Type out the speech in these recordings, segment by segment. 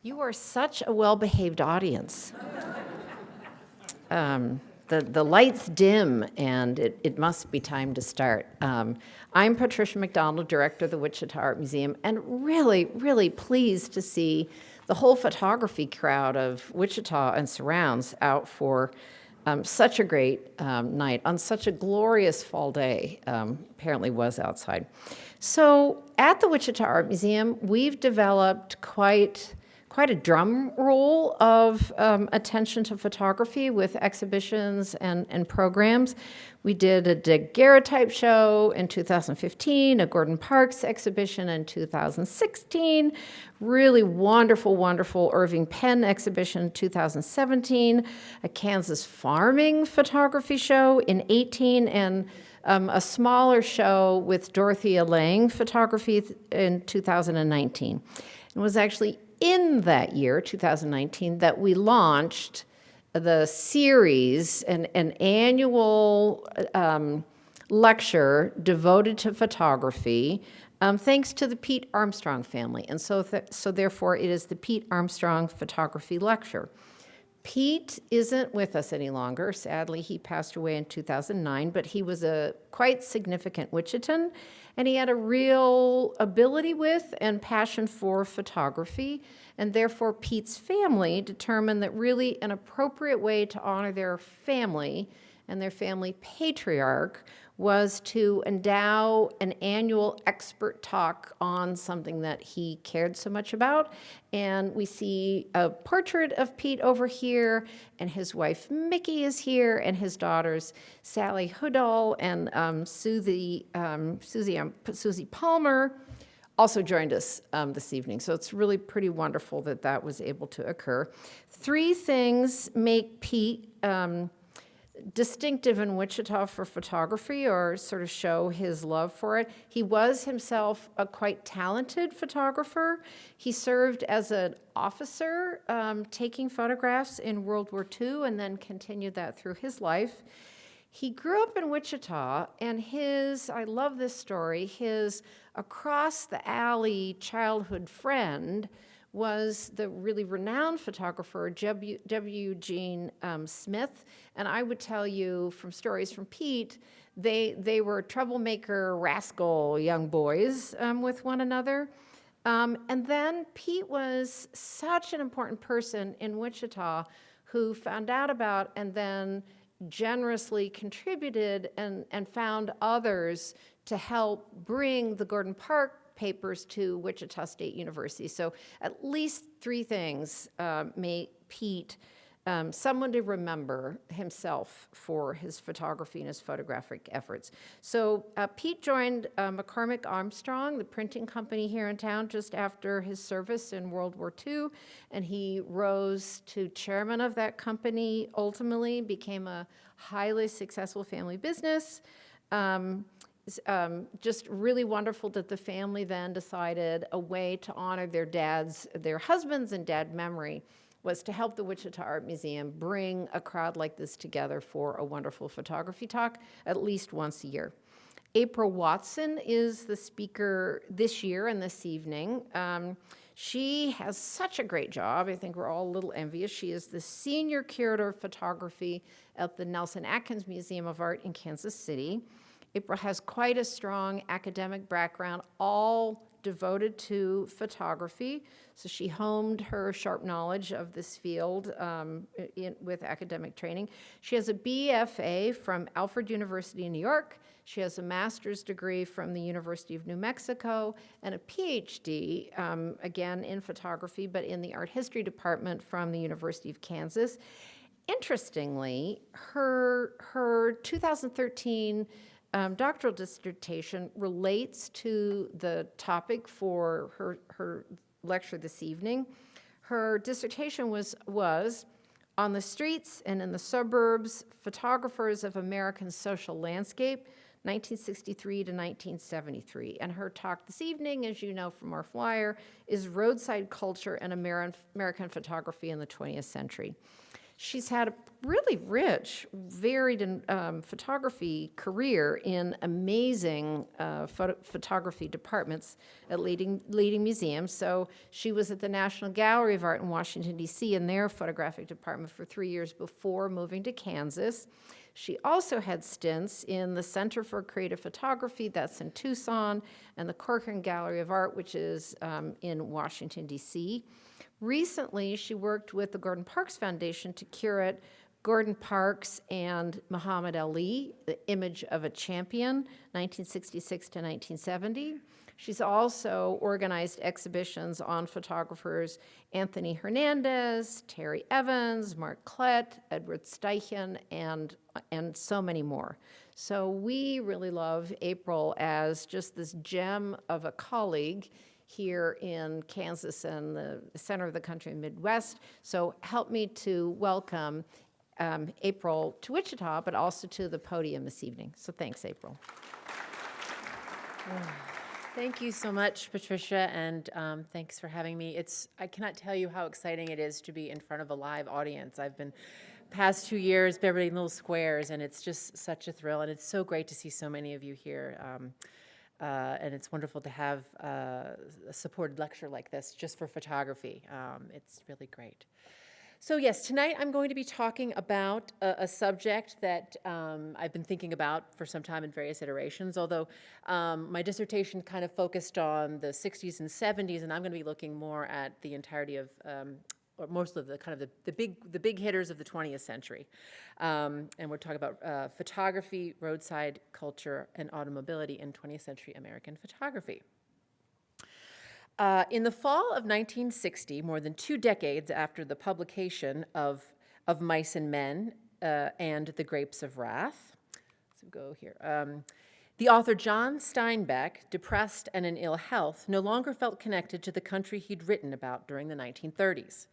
You are such a well-behaved audience. The lights dim, and it must be time to start. I'm Patricia Mcdonald, director of the Wichita Art Museum, and really, really pleased to see the whole photography crowd of Wichita and surrounds out for such a great night on such a glorious fall day. Apparently was outside. So at the Wichita Art Museum, we've developed quite a drum roll of attention to photography with exhibitions and programs. We did a daguerreotype show in 2015, a Gordon Parks exhibition in 2016, really wonderful Irving Penn exhibition in 2017, a Kansas farming photography show in 18, and a smaller show with Dorothea Lange photography in 2019. It was actually in that year, 2019, that we launched the series, an annual lecture devoted to photography, thanks to the Pete Armstrong family. And so therefore, it is the Pete Armstrong Photography Lecture. Pete isn't with us any longer. Sadly, he passed away in 2009, but he was a quite significant Wichitan, and he had a real ability with and passion for photography, and therefore Pete's family determined that really an appropriate way to honor their family and their family patriarch was to endow an annual expert talk on something that he cared so much about. And we see a portrait of Pete over here, and his wife Mickey is here, and his daughters Sally Hoodall and Susie Palmer also joined us this evening. So it's really pretty wonderful that that was able to occur. Three things make Pete distinctive in Wichita for photography, or sort of show his love for it. He was himself a quite talented photographer. He served as an officer taking photographs in World War II and then continued that through his life. He grew up in Wichita, and I love this story, his across the alley childhood friend was the really renowned photographer W. Gene Smith. And I would tell you from stories from Pete, they were troublemaker, rascal young boys with one another. And then Pete was such an important person in Wichita who found out about and then generously contributed and found others to help bring the Gordon Park papers to Wichita State University. So at least three things make Pete someone to remember himself for his photography and his photographic efforts. So Pete joined McCormick Armstrong, the printing company here in town, just after his service in World War II, and he rose to chairman of that company, ultimately became a highly successful family business. Just really wonderful that the family then decided a way to honor their husbands and dad memory was to help the Wichita Art Museum bring a crowd like this together for a wonderful photography talk at least once a year. April Watson is the speaker this year and this evening. She has such a great job. I think we're all a little envious. She is the senior curator of photography at the Nelson-Atkins Museum of Art in Kansas City. April has quite a strong academic background, all devoted to photography. So she honed her sharp knowledge of this field with academic training. She has a BFA from Alfred University in New York. She has a master's degree from the University of New Mexico and a PhD, again in photography, but in the art history department from the University of Kansas. Interestingly, her 2013 doctoral dissertation relates to the topic for her lecture this evening. Her dissertation was On the Streets and in the Suburbs, Photographers of American Social Landscape, 1963 to 1973. And her talk this evening, as you know from our flyer, is Roadside Culture and American Photography in the 20th Century. She's had a really rich, varied photography career in amazing photography departments at leading museums. So she was at the National Gallery of Art in Washington, D.C. in their photographic department for 3 years before moving to Kansas. She also had stints in the Center for Creative Photography, that's in Tucson, and the Corcoran Gallery of Art, which is in Washington, D.C. Recently, she worked with the Gordon Parks Foundation to curate Gordon Parks and Muhammad Ali, The Image of a Champion, 1966 to 1970. She's also organized exhibitions on photographers Anthony Hernandez, Terry Evans, Mark Klett, Edward Steichen, and so many more. So we really love April as just this gem of a colleague here in Kansas and the center of the country and Midwest. So help me to welcome April to Wichita, but also to the podium this evening. So thanks, April. Thank you so much, Patricia, and thanks for having me. I cannot tell you how exciting it is to be in front of a live audience. I've been past 2 years Beverly Little Squares, and it's just such a thrill, and it's so great to see so many of you here. And it's wonderful to have a supported lecture like this just for photography. It's really great. So yes, tonight I'm going to be talking about a subject that I've been thinking about for some time in various iterations, although my dissertation kind of focused on the 60s and 70s, and I'm going to be looking more at the entirety of, or most of the kind of the big hitters of the 20th century. And we're talking about photography, roadside culture, and automobility in 20th century American photography. In the fall of 1960, more than 2 decades after the publication of Mice and Men and The Grapes of Wrath, so go here, the author John Steinbeck, depressed and in ill health, no longer felt connected to the country he'd written about during the 1930s.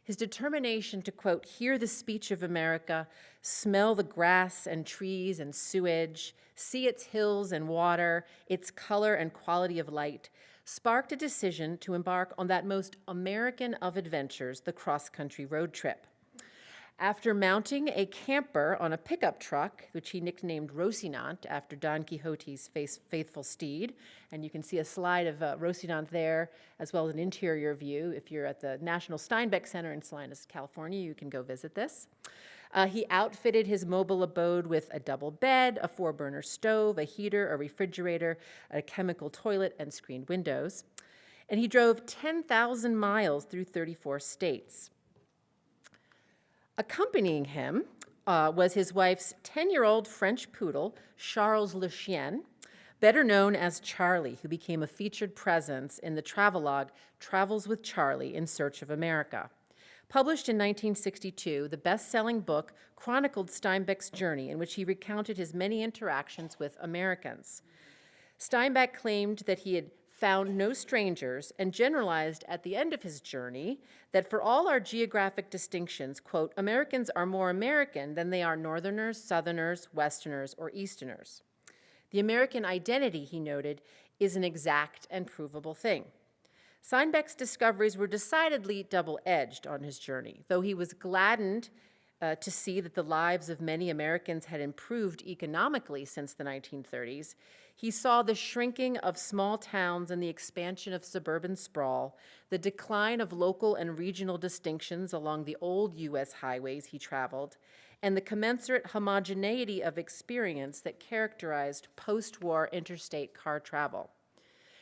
His determination to, quote, hear the speech of America, smell the grass and trees and sewage, see its hills and water, its color and quality of light, sparked a decision to embark on that most American of adventures, the cross-country road trip. After mounting a camper on a pickup truck, which he nicknamed Rocinante after Don Quixote's faithful steed, and you can see a slide of Rocinante there, as well as an interior view. If you're at the National Steinbeck Center in Salinas, California, you can go visit this. He outfitted his mobile abode with a double bed, a 4-burner stove, a heater, a refrigerator, a chemical toilet, and screened windows. And he drove 10,000 miles through 34 states. Accompanying him was his wife's 10-year-old French poodle, Charles Le Chien, better known as Charlie, who became a featured presence in the travelogue Travels with Charlie in Search of America. Published in 1962, the best-selling book chronicled Steinbeck's journey, in which he recounted his many interactions with Americans. Steinbeck claimed that he had found no strangers and generalized at the end of his journey that for all our geographic distinctions, quote, Americans are more American than they are Northerners, Southerners, Westerners, or Easterners. The American identity, he noted, is an exact and provable thing. Steinbeck's discoveries were decidedly double-edged on his journey, though he was gladdened to see that the lives of many Americans had improved economically since the 1930s. He saw the shrinking of small towns and the expansion of suburban sprawl, the decline of local and regional distinctions along the old U.S. highways he traveled, and the commensurate homogeneity of experience that characterized post-war interstate car travel.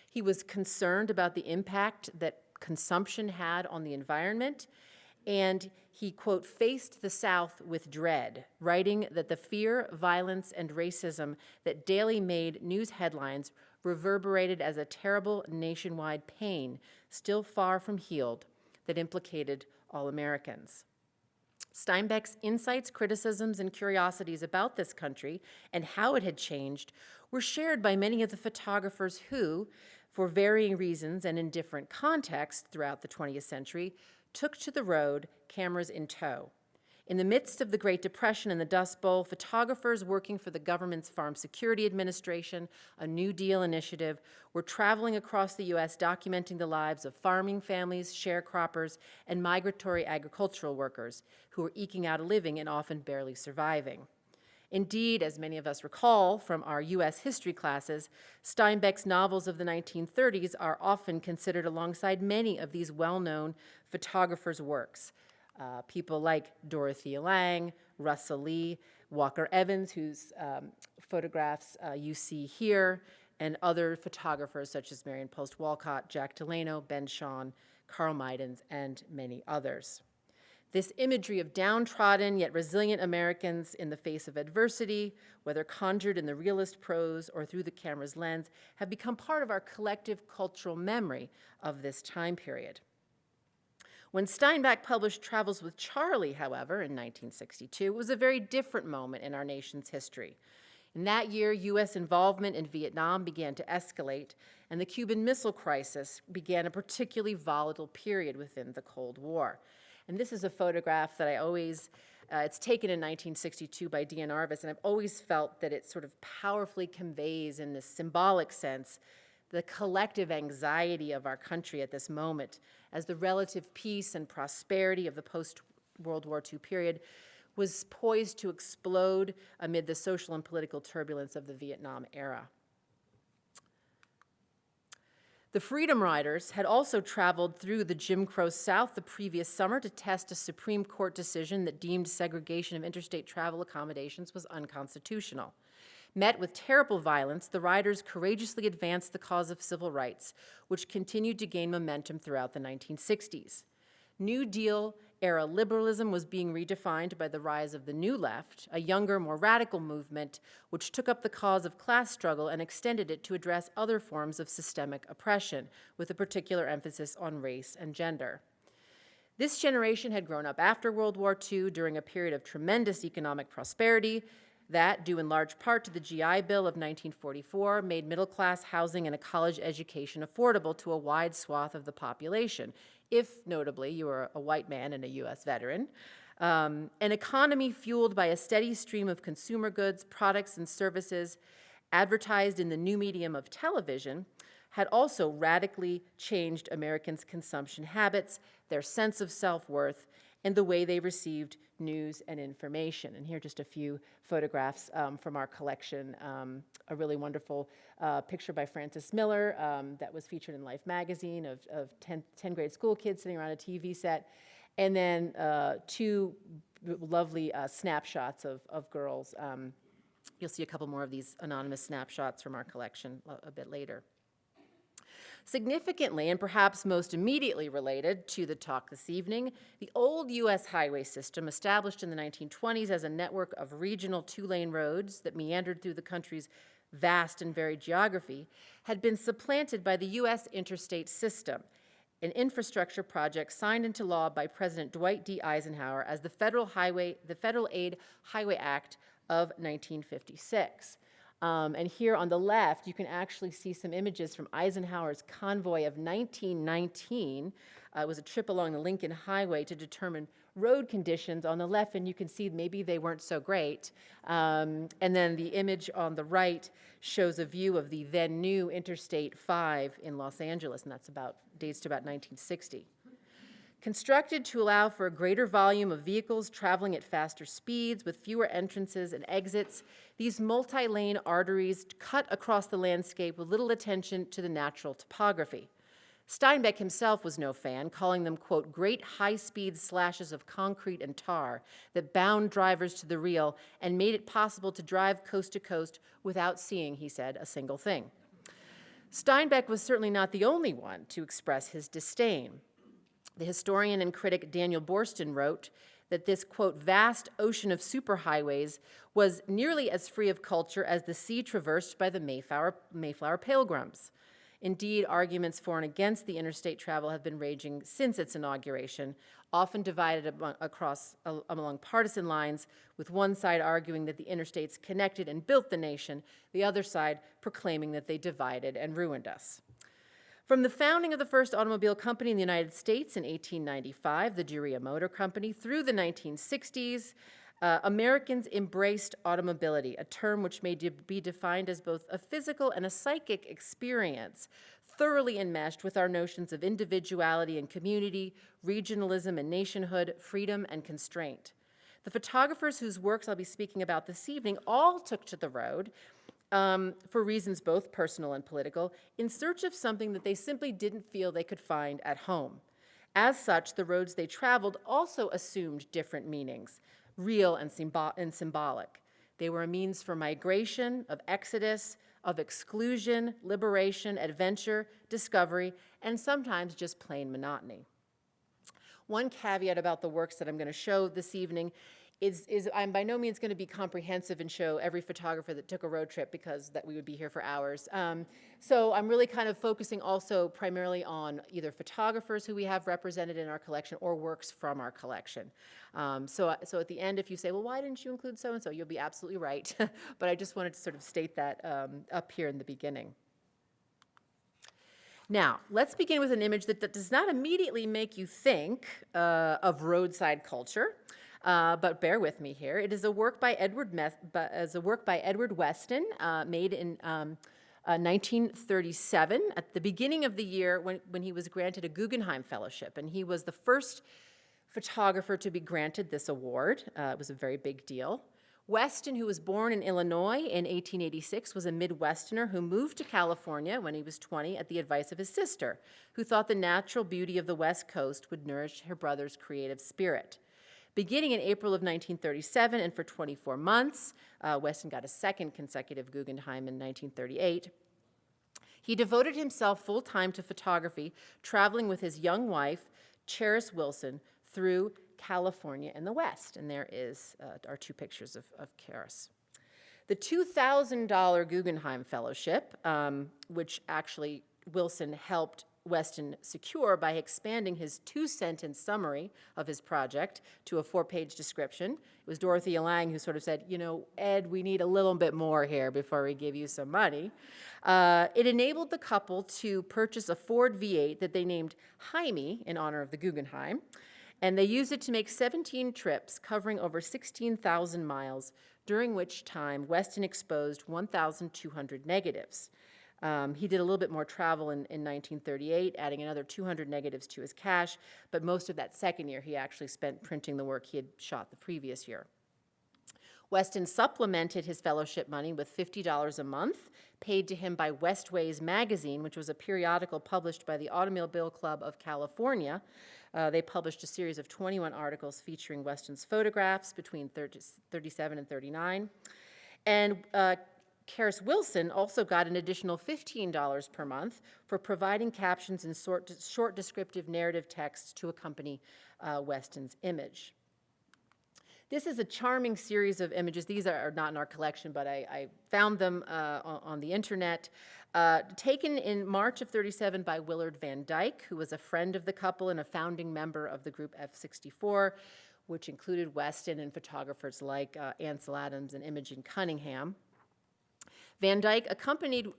He was concerned about the impact that consumption had on the environment, and he, quote, faced the South with dread, writing that the fear, violence, and racism that daily made news headlines reverberated as a terrible nationwide pain, still far from healed, that implicated all Americans. Steinbeck's insights, criticisms, and curiosities about this country and how it had changed were shared by many of the photographers who, for varying reasons and in different contexts throughout the 20th century, took to the road, cameras in tow. In the midst of the Great Depression and the Dust Bowl, photographers working for the government's Farm Security Administration, a New Deal initiative, were traveling across the U.S. documenting the lives of farming families, sharecroppers, and migratory agricultural workers who were eking out a living and often barely surviving. Indeed, as many of us recall from our U.S. history classes, Steinbeck's novels of the 1930s are often considered alongside many of these well-known photographers' works. People like Dorothea Lange, Russell Lee, Walker Evans, whose photographs you see here, and other photographers such as Marion Post Walcott, Jack Delano, Ben Shawne, Carl Meidens, and many others. This imagery of downtrodden yet resilient Americans in the face of adversity, whether conjured in the realist prose or through the camera's lens, have become part of our collective cultural memory of this time period. When Steinbeck published Travels with Charlie, however, in 1962, it was a very different moment in our nation's history. In that year, U.S. involvement in Vietnam began to escalate, and the Cuban Missile Crisis began a particularly volatile period within the Cold War. And this is a photograph that I always, it's taken in 1962 by D.N. Arvis, and I've always felt that it sort of powerfully conveys in this symbolic sense the collective anxiety of our country at this moment as the relative peace and prosperity of the post-World War II period was poised to explode amid the social and political turbulence of the Vietnam era. The Freedom Riders had also traveled through the Jim Crow South the previous summer to test a Supreme Court decision that deemed segregation of interstate travel accommodations was unconstitutional. Met with terrible violence, the riders courageously advanced the cause of civil rights, which continued to gain momentum throughout the 1960s. New Deal-era liberalism was being redefined by the rise of the New Left, a younger, more radical movement which took up the cause of class struggle and extended it to address other forms of systemic oppression, with a particular emphasis on race and gender. This generation had grown up after World War II during a period of tremendous economic prosperity that, due in large part to the GI Bill of 1944, made middle-class housing and a college education affordable to a wide swath of the population, if, notably, you were a white man and a U.S. veteran. An economy fueled by a steady stream of consumer goods, products, and services advertised in the new medium of television had also radically changed Americans' consumption habits, their sense of self-worth, and the way they received news and information. And here are just a few photographs from our collection. A really wonderful picture by Frances Miller that was featured in Life magazine of 10 grade school kids sitting around a TV set. And then two lovely snapshots of girls. You'll see a couple more of these anonymous snapshots from our collection a bit later. Significantly, and perhaps most immediately related to the talk this evening, the old U.S. highway system, established in the 1920s as a network of regional two-lane roads that meandered through the country's vast and varied geography, had been supplanted by the U.S. interstate system, an infrastructure project signed into law by President Dwight D. Eisenhower as the Federal Aid Highway Act of 1956. And here on the left, you can actually see some images from Eisenhower's convoy of 1919. It was a trip along the Lincoln Highway to determine road conditions on the left, and you can see maybe they weren't so great. And then the image on the right shows a view of the then new Interstate 5 in Los Angeles, and dates to about 1960. Constructed to allow for a greater volume of vehicles traveling at faster speeds with fewer entrances and exits, these multi-lane arteries cut across the landscape with little attention to the natural topography. Steinbeck himself was no fan, calling them, quote, great high-speed slashes of concrete and tar that bound drivers to the reel and made it possible to drive coast to coast without seeing, he said, a single thing. Steinbeck was certainly not the only one to express his disdain. The historian and critic Daniel Borston wrote that this, quote, vast ocean of superhighways was nearly as free of culture as the sea traversed by the Mayflower Pilgrims. Indeed, arguments for and against the interstate travel have been raging since its inauguration, often divided along partisan lines, with one side arguing that the interstates connected and built the nation, the other side proclaiming that they divided and ruined us. From the founding of the first automobile company in the United States in 1895, the Duryea Motor Company, through the 1960s, Americans embraced automobility, a term which may be defined as both a physical and a psychic experience, thoroughly enmeshed with our notions of individuality and community, regionalism and nationhood, freedom and constraint. The photographers whose works I'll be speaking about this evening all took to the road for reasons both personal and political, in search of something that they simply didn't feel they could find at home. As such, the roads they traveled also assumed different meanings, real and symbolic. They were a means for migration, of exodus, of exclusion, liberation, adventure, discovery, and sometimes just plain monotony. One caveat about the works that I'm going to show this evening is I'm by no means going to be comprehensive and show every photographer that took a road trip, because that we would be here for hours. So I'm really kind of focusing also primarily on either photographers who we have represented in our collection or works from our collection. So at the end, if you say, well, why didn't you include so-and-so, you'll be absolutely right. But I just wanted to sort of state that up here in the beginning. Now, let's begin with an image that does not immediately make you think of roadside culture. But bear with me here. It is a work by Edward Weston, made in 1937, at the beginning of the year when he was granted a Guggenheim Fellowship, and he was the first photographer to be granted this award. It was a very big deal. Weston, who was born in Illinois in 1886, was a Midwesterner who moved to California when he was 20 at the advice of his sister, who thought the natural beauty of the West Coast would nourish her brother's creative spirit. Beginning in April of 1937 and for 24 months, Weston got a second consecutive Guggenheim in 1938. He devoted himself full-time to photography, traveling with his young wife, Charis Wilson, through California and the West. And there is our two pictures of Charis. The $2,000 Guggenheim Fellowship, which actually Wilson helped Weston secure by expanding his 2-sentence summary of his project to a 4-page description. It was Dorothea Lange who sort of said, you know, Ed, we need a little bit more here before we give you some money. It enabled the couple to purchase a Ford V8 that they named Jaime in honor of the Guggenheim, and they used it to make 17 trips covering over 16,000 miles, during which time Weston exposed 1,200 negatives. He did a little bit more travel in 1938, adding another 200 negatives to his cache, but most of that second year he actually spent printing the work he had shot the previous year. Weston supplemented his fellowship money with $50 a month, paid to him by Westways magazine, which was a periodical published by the Automobile Club of California. They published a series of 21 articles featuring Weston's photographs between 37 and 39. And Charis Wilson also got an additional $15 per month for providing captions and short descriptive narrative texts to accompany Weston's image. This is a charming series of images. These are not in our collection, but I found them on the internet. Taken in March of '37 by Willard Van Dyke, who was a friend of the couple and a founding member of the group F64, which included Weston and photographers like Ansel Adams and Imogen Cunningham. Van Dyke accompanied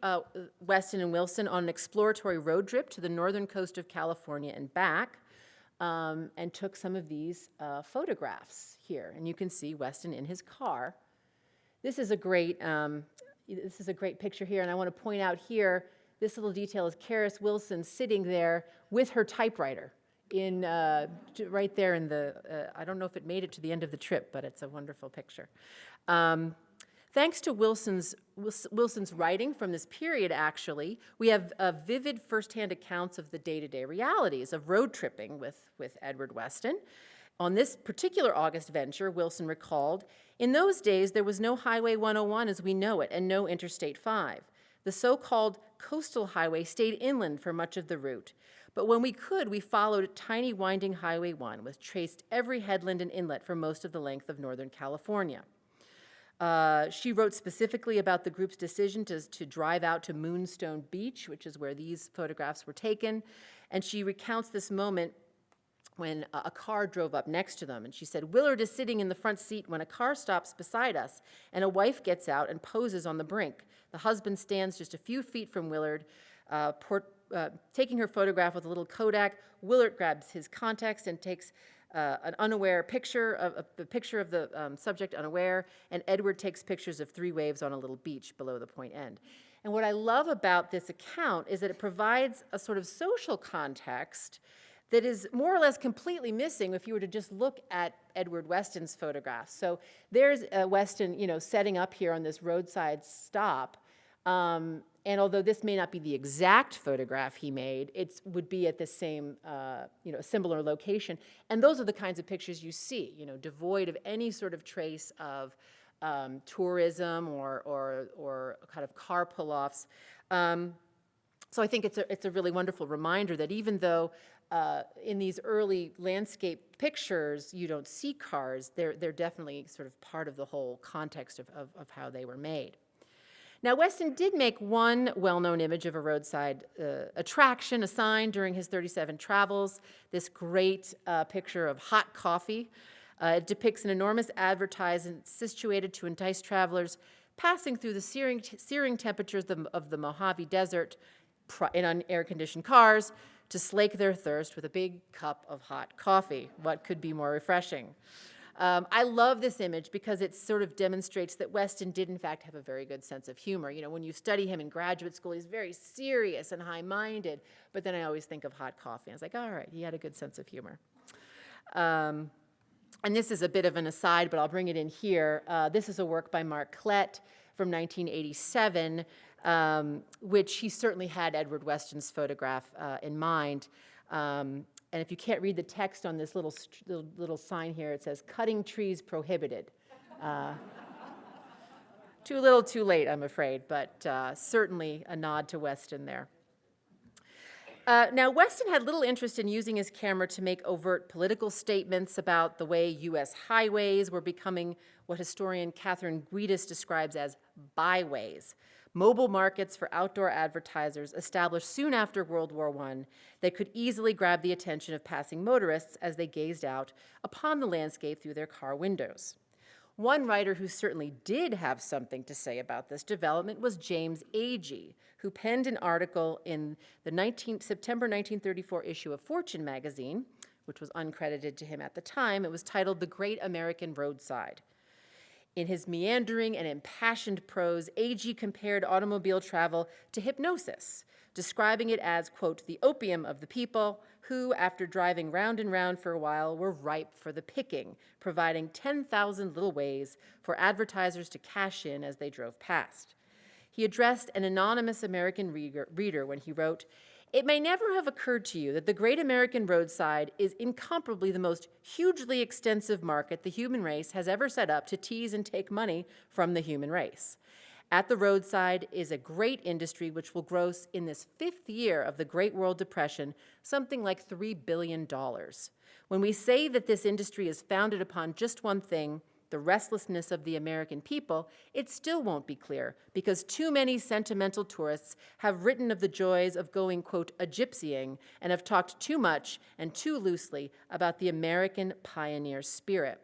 Weston and Wilson on an exploratory road trip to the northern coast of California and back, and took some of these photographs here. And you can see Weston in his car. This is a great picture here, and I want to point out here, this little detail is Charis Wilson sitting there with her typewriter right there in the, I don't know if it made it to the end of the trip, but it's a wonderful picture. Thanks to Wilson's writing from this period, actually, we have vivid firsthand accounts of the day-to-day realities of road tripping with Edward Weston. On this particular August venture, Wilson recalled, in those days there was no Highway 101 as we know it and no Interstate 5. The so-called coastal highway stayed inland for much of the route. But when we could, we followed tiny winding Highway 1, which traced every headland and inlet for most of the length of Northern California. She wrote specifically about the group's decision to drive out to Moonstone Beach, which is where these photographs were taken, and she recounts this moment when a car drove up next to them, and she said, Willard is sitting in the front seat when a car stops beside us, and a wife gets out and poses on the brink. The husband stands just a few feet from Willard, taking her photograph with a little Kodak. Willard grabs his context and takes an unaware picture of the picture of the subject unaware, and Edward takes pictures of 3 waves on a little beach below the point end. And what I love about this account is that it provides a sort of social context that is more or less completely missing if you were to just look at Edward Weston's photographs. So there's Weston, setting up here on this roadside stop. And although this may not be the exact photograph he made, it would be at the same, similar location. And those are the kinds of pictures you see, devoid of any sort of trace of tourism or kind of car pull-offs. So I think it's a really wonderful reminder that even though in these early landscape pictures you don't see cars, they're definitely sort of part of the whole context of how they were made. Now, Weston did make one well-known image of a roadside attraction, a sign during his 37 travels, this great picture of hot coffee. It depicts an enormous advertisement situated to entice travelers passing through the searing temperatures of the Mojave Desert in air-conditioned cars to slake their thirst with a big cup of hot coffee. What could be more refreshing? I love this image because it sort of demonstrates that Weston did, in fact, have a very good sense of humor. When you study him in graduate school, he's very serious and high-minded, but then I always think of hot coffee. I was like, all right, he had a good sense of humor. And this is a bit of an aside, but I'll bring it in here. This is a work by Mark Klett from 1987, which he certainly had Edward Weston's photograph in mind. And if you can't read the text on this little sign here, it says, "Cutting trees prohibited." Too little, too late, I'm afraid, but certainly a nod to Weston there. Now, Weston had little interest in using his camera to make overt political statements about the way U.S. highways were becoming what historian Catherine Guidis describes as byways, mobile markets for outdoor advertisers established soon after World War I that could easily grab the attention of passing motorists as they gazed out upon the landscape through their car windows. One writer who certainly did have something to say about this development was James Agee, who penned an article in the September 1934 issue of Fortune magazine, which was uncredited to him at the time. It was titled "The Great American Roadside." In his meandering and impassioned prose, Agee compared automobile travel to hypnosis, describing it as, quote, "the opium of the people who, after driving round and round for a while, were ripe for the picking, providing 10,000 little ways for advertisers to cash in as they drove past." He addressed an anonymous American reader when he wrote, "It may never have occurred to you that the great American roadside is incomparably the most hugely extensive market the human race has ever set up to tease and take money from the human race. At the roadside is a great industry which will gross in this 5th year of the Great World Depression something like $3 billion. When we say that this industry is founded upon just one thing, the restlessness of the American people, it still won't be clear because too many sentimental tourists have written of the joys of going, quote, a gypsying and have talked too much and too loosely about the American pioneer spirit."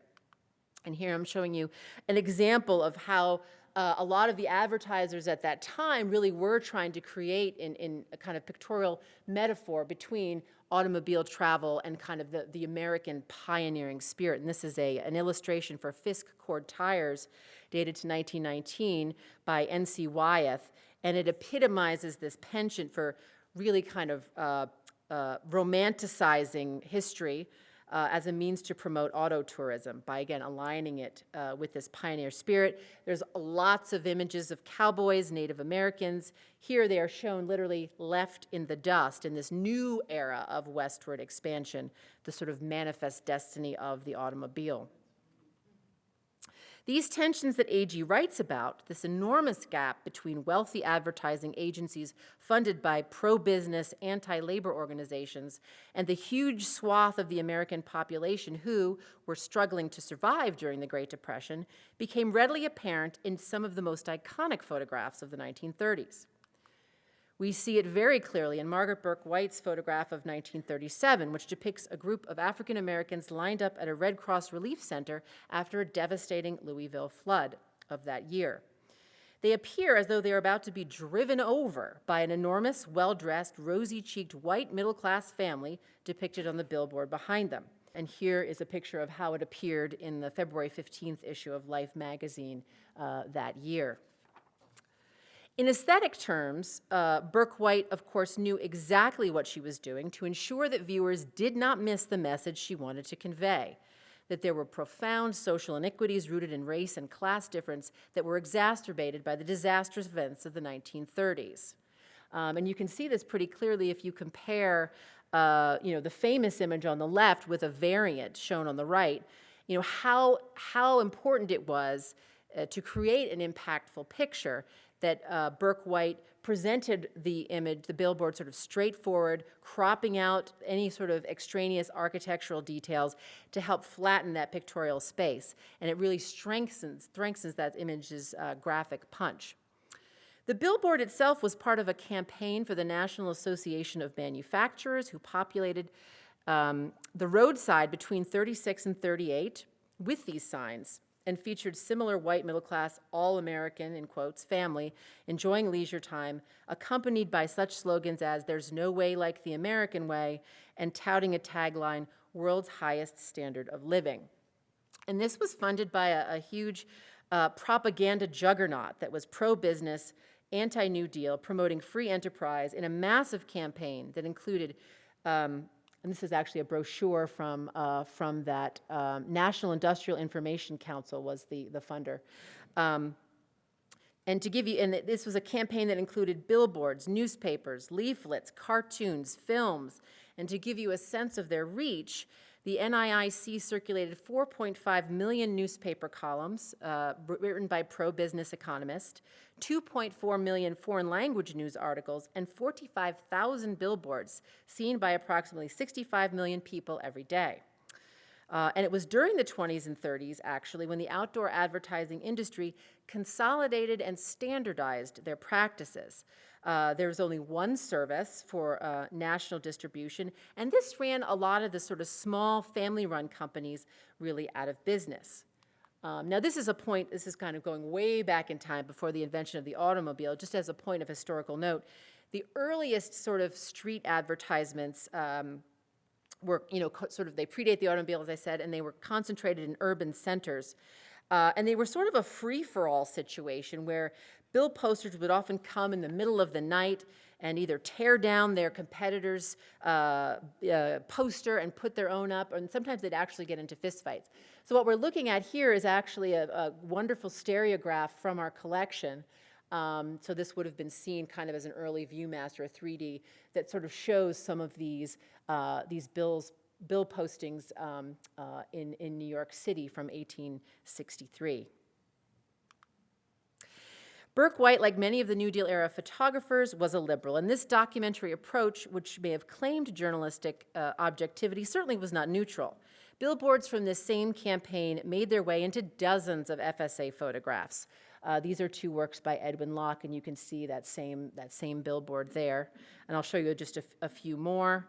And here I'm showing you an example of how a lot of the advertisers at that time really were trying to create in a kind of pictorial metaphor between automobile travel and kind of the American pioneering spirit. And this is an illustration for Fisk Cord Tires dated to 1919 by N.C. Wyeth, and it epitomizes this penchant for really kind of romanticizing history as a means to promote auto tourism by, again, aligning it with this pioneer spirit. There's lots of images of cowboys, Native Americans. Here they are shown literally left in the dust in this new era of westward expansion, the sort of manifest destiny of the automobile. These tensions that Agee writes about, this enormous gap between wealthy advertising agencies funded by pro-business, anti-labor organizations, and the huge swath of the American population who were struggling to survive during the Great Depression, became readily apparent in some of the most iconic photographs of the 1930s. We see it very clearly in Margaret Burke White's photograph of 1937, which depicts a group of African Americans lined up at a Red Cross relief center after a devastating Louisville flood of that year. They appear as though they are about to be driven over by an enormous, well-dressed, rosy-cheeked white middle-class family depicted on the billboard behind them. And here is a picture of how it appeared in the February 15th issue of Life magazine that year. In aesthetic terms, Burke White, of course, knew exactly what she was doing to ensure that viewers did not miss the message she wanted to convey, that there were profound social inequities rooted in race and class difference that were exacerbated by the disastrous events of the 1930s. And you can see this pretty clearly if you compare the famous image on the left with a variant shown on the right, how important it was to create an impactful picture that Burke White presented the image, the billboard, sort of straightforward, cropping out any sort of extraneous architectural details to help flatten that pictorial space. And it really strengthens that image's graphic punch. The billboard itself was part of a campaign for the National Association of Manufacturers, who populated the roadside between 36 and 38 with these signs, and featured similar white middle-class, all-American, in quotes, family enjoying leisure time, accompanied by such slogans as "There's no way like the American way," and touting a tagline, "World's highest standard of living." And this was funded by a huge propaganda juggernaut that was pro-business, anti-New Deal, promoting free enterprise in a massive campaign that included and this is actually a brochure from that National Industrial Information Council was the funder. And to give you, and this was a campaign that included billboards, newspapers, leaflets, cartoons, films, and to give you a sense of their reach, the NIIC circulated 4.5 million newspaper columns written by pro-business economists, 2.4 million foreign language news articles, and 45,000 billboards seen by approximately 65 million people every day. And it was during the 20s and 30s, actually, when the outdoor advertising industry consolidated and standardized their practices. There was only one service for national distribution, and this ran a lot of the sort of small family-run companies really out of business. Now, this is kind of going way back in time before the invention of the automobile, just as a point of historical note. The earliest sort of street advertisements were, they predate the automobile, as I said, and they were concentrated in urban centers. And they were sort of a free-for-all situation where bill posters would often come in the middle of the night and either tear down their competitor's poster and put their own up, and sometimes they'd actually get into fistfights. So what we're looking at here is actually a wonderful stereograph from our collection. So this would have been seen kind of as an early ViewMaster, a 3D, that sort of shows some of these bill postings in New York City from 1863. Burke White, like many of the New Deal era photographers, was a liberal, and this documentary approach, which may have claimed journalistic objectivity, certainly was not neutral. Billboards from this same campaign made their way into dozens of FSA photographs. These are two works by Edwin Locke, and you can see that same billboard there. And I'll show you just a few more.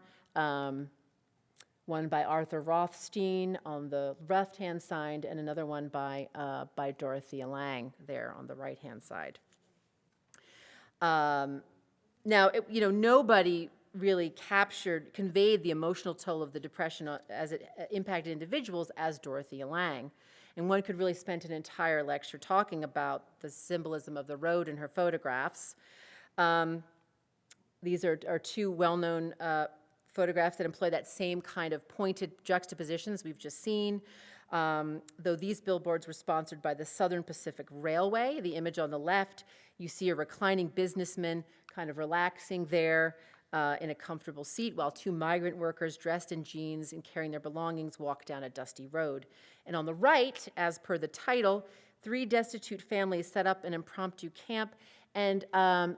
One by Arthur Rothstein on the left-hand side, and another one by Dorothea Lange there on the right-hand side. Now, nobody really conveyed the emotional toll of the Depression as it impacted individuals as Dorothea Lange. And one could really spend an entire lecture talking about the symbolism of the road in her photographs. These are two well-known photographs that employ that same kind of pointed juxtapositions we've just seen. Though these billboards were sponsored by the Southern Pacific Railway, the image on the left, you see a reclining businessman kind of relaxing there in a comfortable seat while two migrant workers dressed in jeans and carrying their belongings walk down a dusty road. And on the right, as per the title, three destitute families set up an impromptu camp. And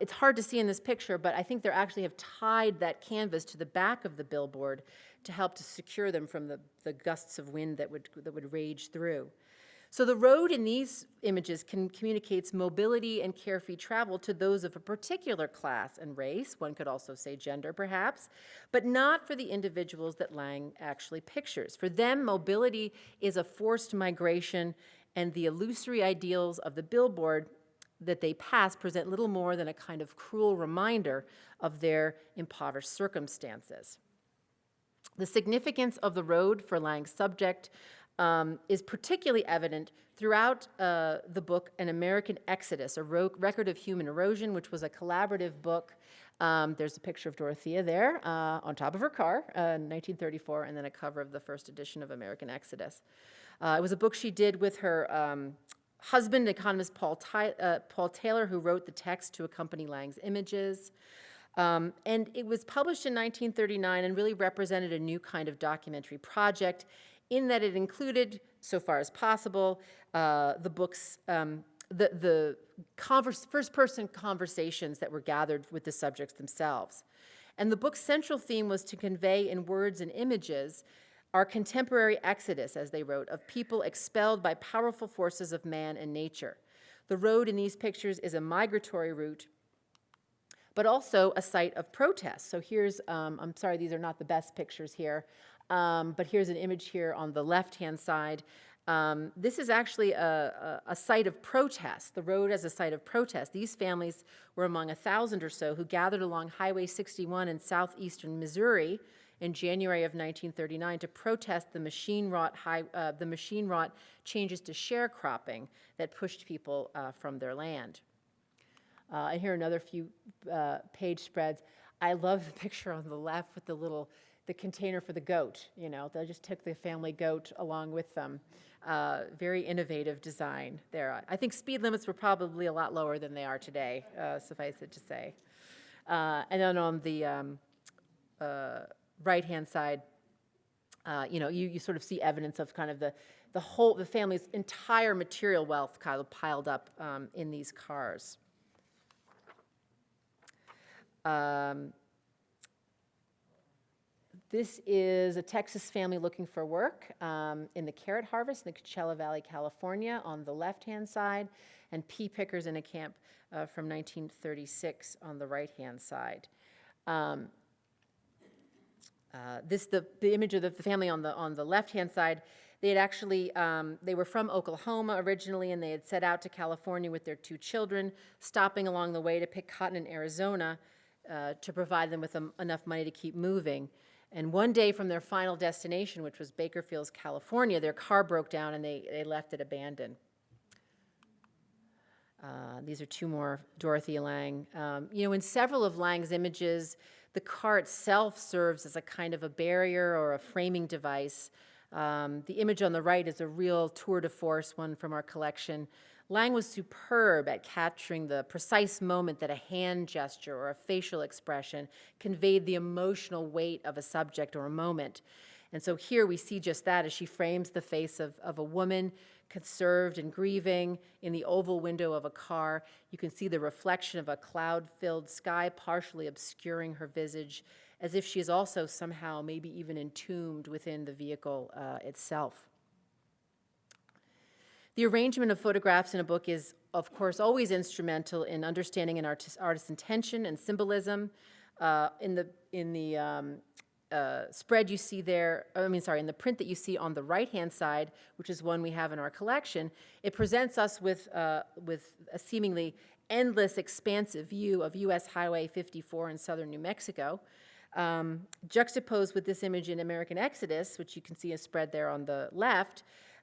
it's hard to see in this picture, but I think they actually have tied that canvas to the back of the billboard to help to secure them from the gusts of wind that would rage through. So the road in these images communicates mobility and carefree travel to those of a particular class and race, one could also say gender perhaps, but not for the individuals that Lange actually pictures. For them, mobility is a forced migration, and the illusory ideals of the billboard, that they pass present little more than a kind of cruel reminder of their impoverished circumstances. The significance of the road for Lange's subject is particularly evident throughout the book An American Exodus, a record of human erosion, which was a collaborative book. There's a picture of Dorothea there on top of her car in 1934, and then a cover of the first edition of American Exodus. It was a book she did with her husband, economist Paul Taylor, who wrote the text to accompany Lange's images. And it was published in 1939 and really represented a new kind of documentary project in that it included, so far as possible, the book's, the first-person conversations that were gathered with the subjects themselves. And the book's central theme was to convey in words and images our contemporary exodus, as they wrote, of people expelled by powerful forces of man and nature. The road in these pictures is a migratory route, but also a site of protest. So here's, I'm sorry, these are not the best pictures here, but here's an image here on the left-hand side. This is actually a site of protest, the road as a site of protest. These families were among 1,000 or so who gathered along Highway 61 in southeastern Missouri in January of 1939 to protest the machine-wrought changes to sharecropping that pushed people from their land. And here are another few page spreads. I love the picture on the left with the container for the goat. You know, they just took the family goat along with them. Very innovative design there. I think speed limits were probably a lot lower than they are today, suffice it to say. And then on the right-hand side, you know, you sort of see evidence of kind of the family's entire material wealth kind of piled up in these cars. This is a Texas family looking for work in the carrot harvest in the Coachella Valley, California, on the left-hand side, and pea pickers in a camp from 1936 on the right-hand side. The image of the family on the left-hand side, they had actually, they were from Oklahoma originally, and they had set out to California with their 2 children, stopping along the way to pick cotton in Arizona to provide them with enough money to keep moving. And one day from their final destination, which was Bakersfield, California, their car broke down and they left it abandoned. These are 2 more Dorothea Lange. You know, in several of Lange's images, the car itself serves as a kind of a barrier or a framing device. The image on the right is a real tour de force, one from our collection. Lange was superb at capturing the precise moment that a hand gesture or a facial expression conveyed the emotional weight of a subject or a moment. And so here we see just that as she frames the face of a woman conserved and grieving in the oval window of a car. You can see the reflection of a cloud-filled sky partially obscuring her visage, as if she is also somehow maybe even entombed within the vehicle itself. The arrangement of photographs in a book is, of course, always instrumental in understanding an artist's intention and symbolism. In the spread you see there, in the print that you see on the right-hand side, which is one we have in our collection, it presents us with a seemingly endless, expansive view of U.S. Highway 54 in southern New Mexico. Juxtaposed with this image in American Exodus, which you can see a spread there on the left,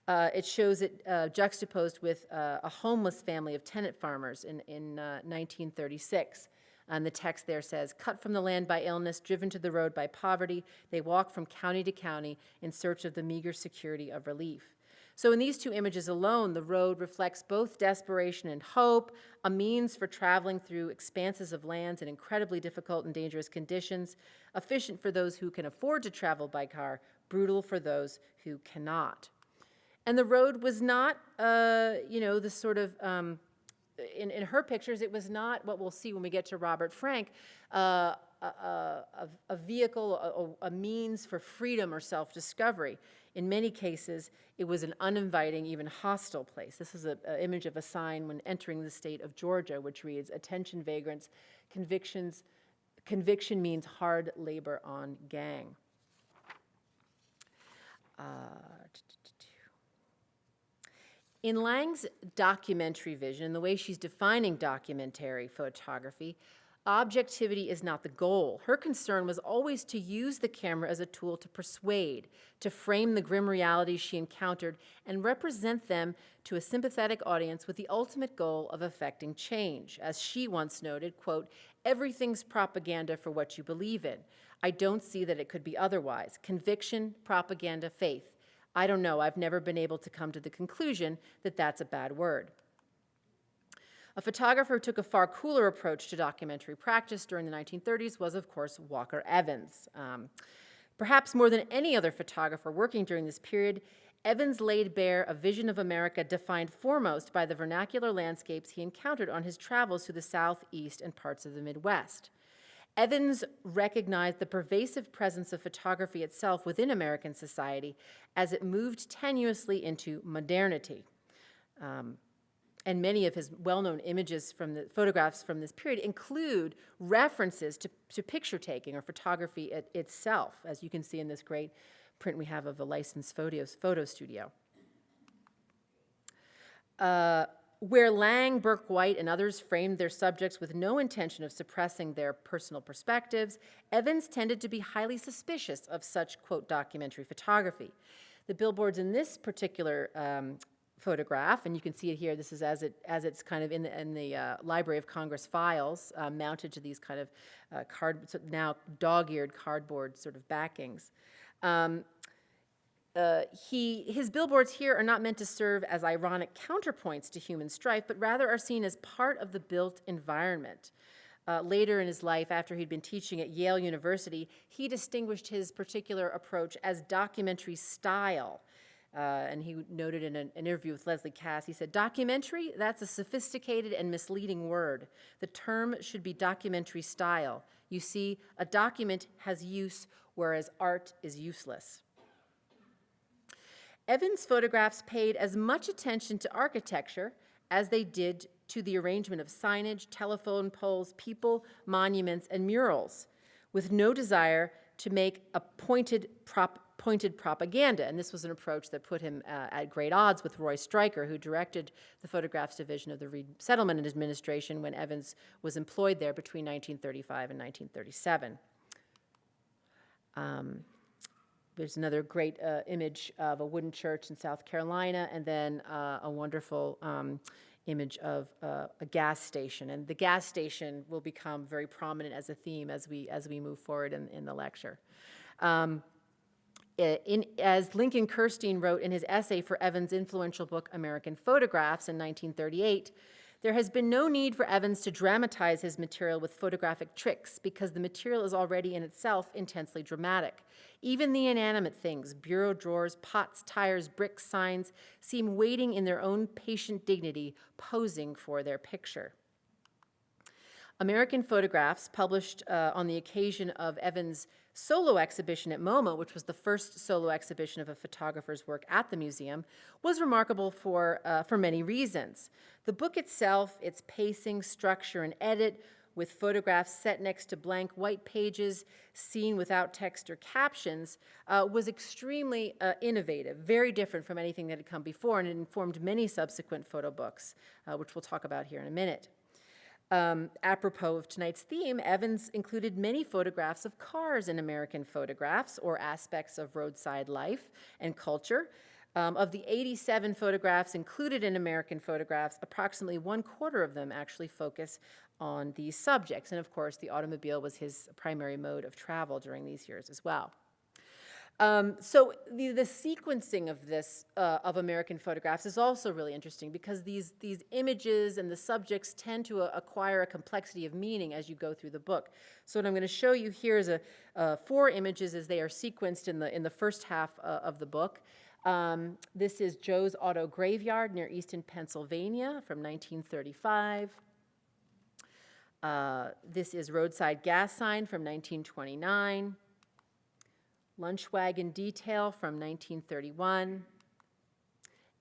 it shows it juxtaposed with a homeless family of tenant farmers in 1936. And the text there says, cut from the land by illness, driven to the road by poverty, they walk from county to county in search of the meager security of relief. So in these 2 images alone, the road reflects both desperation and hope, a means for traveling through expanses of lands in incredibly difficult and dangerous conditions, efficient for those who can afford to travel by car, brutal for those who cannot. And the road was not, the sort of, in her pictures, it was not what we'll see when we get to Robert Frank, a vehicle, a means for freedom or self-discovery. In many cases, it was an uninviting, even hostile place. This is an image of a sign when entering the state of Georgia, which reads, "Attention vagrants, conviction means hard labor on gang." In Lange's documentary vision, the way she's defining documentary photography, objectivity is not the goal. Her concern was always to use the camera as a tool to persuade, to frame the grim realities she encountered, and represent them to a sympathetic audience with the ultimate goal of effecting change. As she once noted, quote, "Everything's propaganda for what you believe in. I don't see that it could be otherwise. Conviction, propaganda, faith. I don't know, I've never been able to come to the conclusion that that's a bad word." A photographer who took a far cooler approach to documentary practice during the 1930s was, of course, Walker Evans. Perhaps more than any other photographer working during this period, Evans laid bare a vision of America defined foremost by the vernacular landscapes he encountered on his travels through the Southeast and parts of the Midwest. Evans recognized the pervasive presence of photography itself within American society as it moved tenuously into modernity. And many of his well-known images from the photographs from this period include references to picture taking or photography itself, as you can see in this great print we have of the licensed photo studio. Where Lange, Burke White, and others framed their subjects with no intention of suppressing their personal perspectives, Evans tended to be highly suspicious of such, quote, documentary photography. The billboards in this particular photograph, and you can see it here, this is as it's kind of in the Library of Congress files, mounted to these kind of now dog-eared cardboard sort of backings. His billboards here are not meant to serve as ironic counterpoints to human strife, but rather are seen as part of the built environment. Later in his life, after he'd been teaching at Yale University, he distinguished his particular approach as documentary style. And he noted in an interview with Leslie Cass, he said, "Documentary, that's a sophisticated and misleading word. The term should be documentary style. You see, a document has use, whereas art is useless." Evans' photographs paid as much attention to architecture as they did to the arrangement of signage, telephone poles, people, monuments, and murals, with no desire to make a pointed propaganda. And this was an approach that put him at great odds with Roy Stryker, who directed the photographs division of the Resettlement Administration when Evans was employed there between 1935 and 1937. There's another great image of a wooden church in South Carolina, and then a wonderful image of a gas station. And the gas station will become very prominent as a theme as we move forward in the lecture. As Lincoln Kirstein wrote in his essay for Evans' influential book, American Photographs, in 1938, there has been no need for Evans to dramatize his material with photographic tricks because the material is already in itself intensely dramatic. Even the inanimate things, bureau drawers, pots, tires, bricks, signs, seem waiting in their own patient dignity, posing for their picture. American Photographs, published on the occasion of Evans' solo exhibition at MoMA, which was the first solo exhibition of a photographer's work at the museum, was remarkable for many reasons. The book itself, its pacing, structure, and edit, with photographs set next to blank white pages, seen without text or captions, was extremely innovative, very different from anything that had come before, and it informed many subsequent photo books, which we'll talk about here in a minute. Apropos of tonight's theme, Evans included many photographs of cars in American Photographs, or aspects of roadside life and culture. Of the 87 photographs included in American Photographs, approximately 1/4 of them actually focus on these subjects. And of course, the automobile was his primary mode of travel during these years as well. So the sequencing of this, of American Photographs, is also really interesting because these images and the subjects tend to acquire a complexity of meaning as you go through the book. So what I'm going to show you here is 4 images as they are sequenced in the first half of the book. This is Joe's Auto Graveyard near Easton, Pennsylvania from 1935. This is Roadside Gas Sign from 1929. Lunch Wagon Detail from 1931,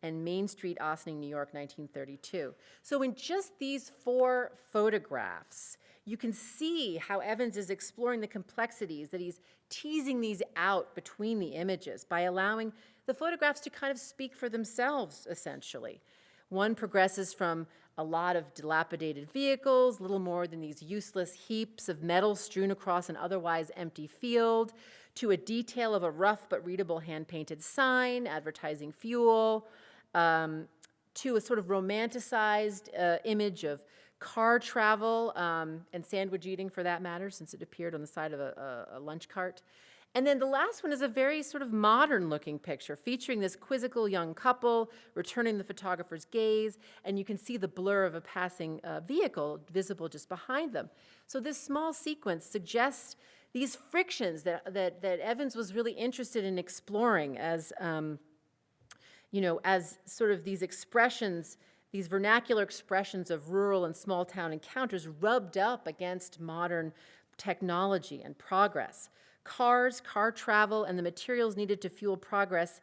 and Main Street, Ossining, New York, 1932. So in just these 4 photographs, you can see how Evans is exploring the complexities, that he's teasing these out between the images by allowing the photographs to kind of speak for themselves, essentially. One progresses from a lot of dilapidated vehicles, little more than these useless heaps of metal strewn across an otherwise empty field, to a detail of a rough but readable hand-painted sign advertising fuel, to a sort of romanticized image of car travel and sandwich eating, for that matter, since it appeared on the side of a lunch cart. And then the last one is a very sort of modern-looking picture featuring this quizzical young couple returning the photographer's gaze, and you can see the blur of a passing vehicle visible just behind them. So this small sequence suggests these frictions that Evans was really interested in exploring as, as sort of these expressions, these vernacular expressions of rural and small-town encounters rubbed up against modern technology and progress. Cars, car travel, and the materials needed to fuel progress,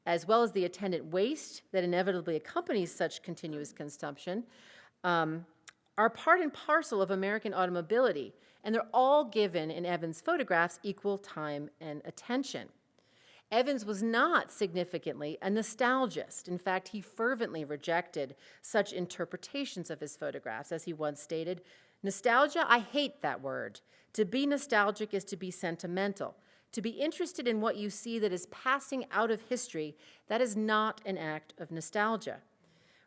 as well as the attendant waste that inevitably accompanies such continuous consumption, are part and parcel of American automobility, and they're all given in Evans' photographs equal time and attention. Evans was not significantly a nostalgist. In fact, he fervently rejected such interpretations of his photographs. As he once stated, "Nostalgia, I hate that word. To be nostalgic is to be sentimental. To be interested in what you see that is passing out of history, that is not an act of nostalgia."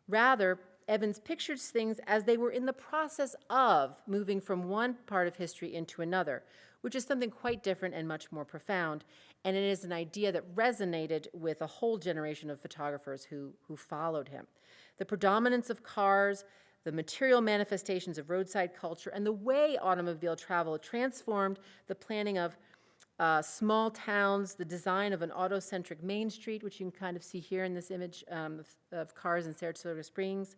Rather, Evans pictures things as they were in the process of moving from one part of history into another, which is something quite different and much more profound. And it is an idea that resonated with a whole generation of photographers who followed him. The predominance of cars, the material manifestations of roadside culture, and the way automobile travel transformed the planning of small towns, the design of an auto-centric Main Street, which you can kind of see here in this image of cars in Saratoga Springs,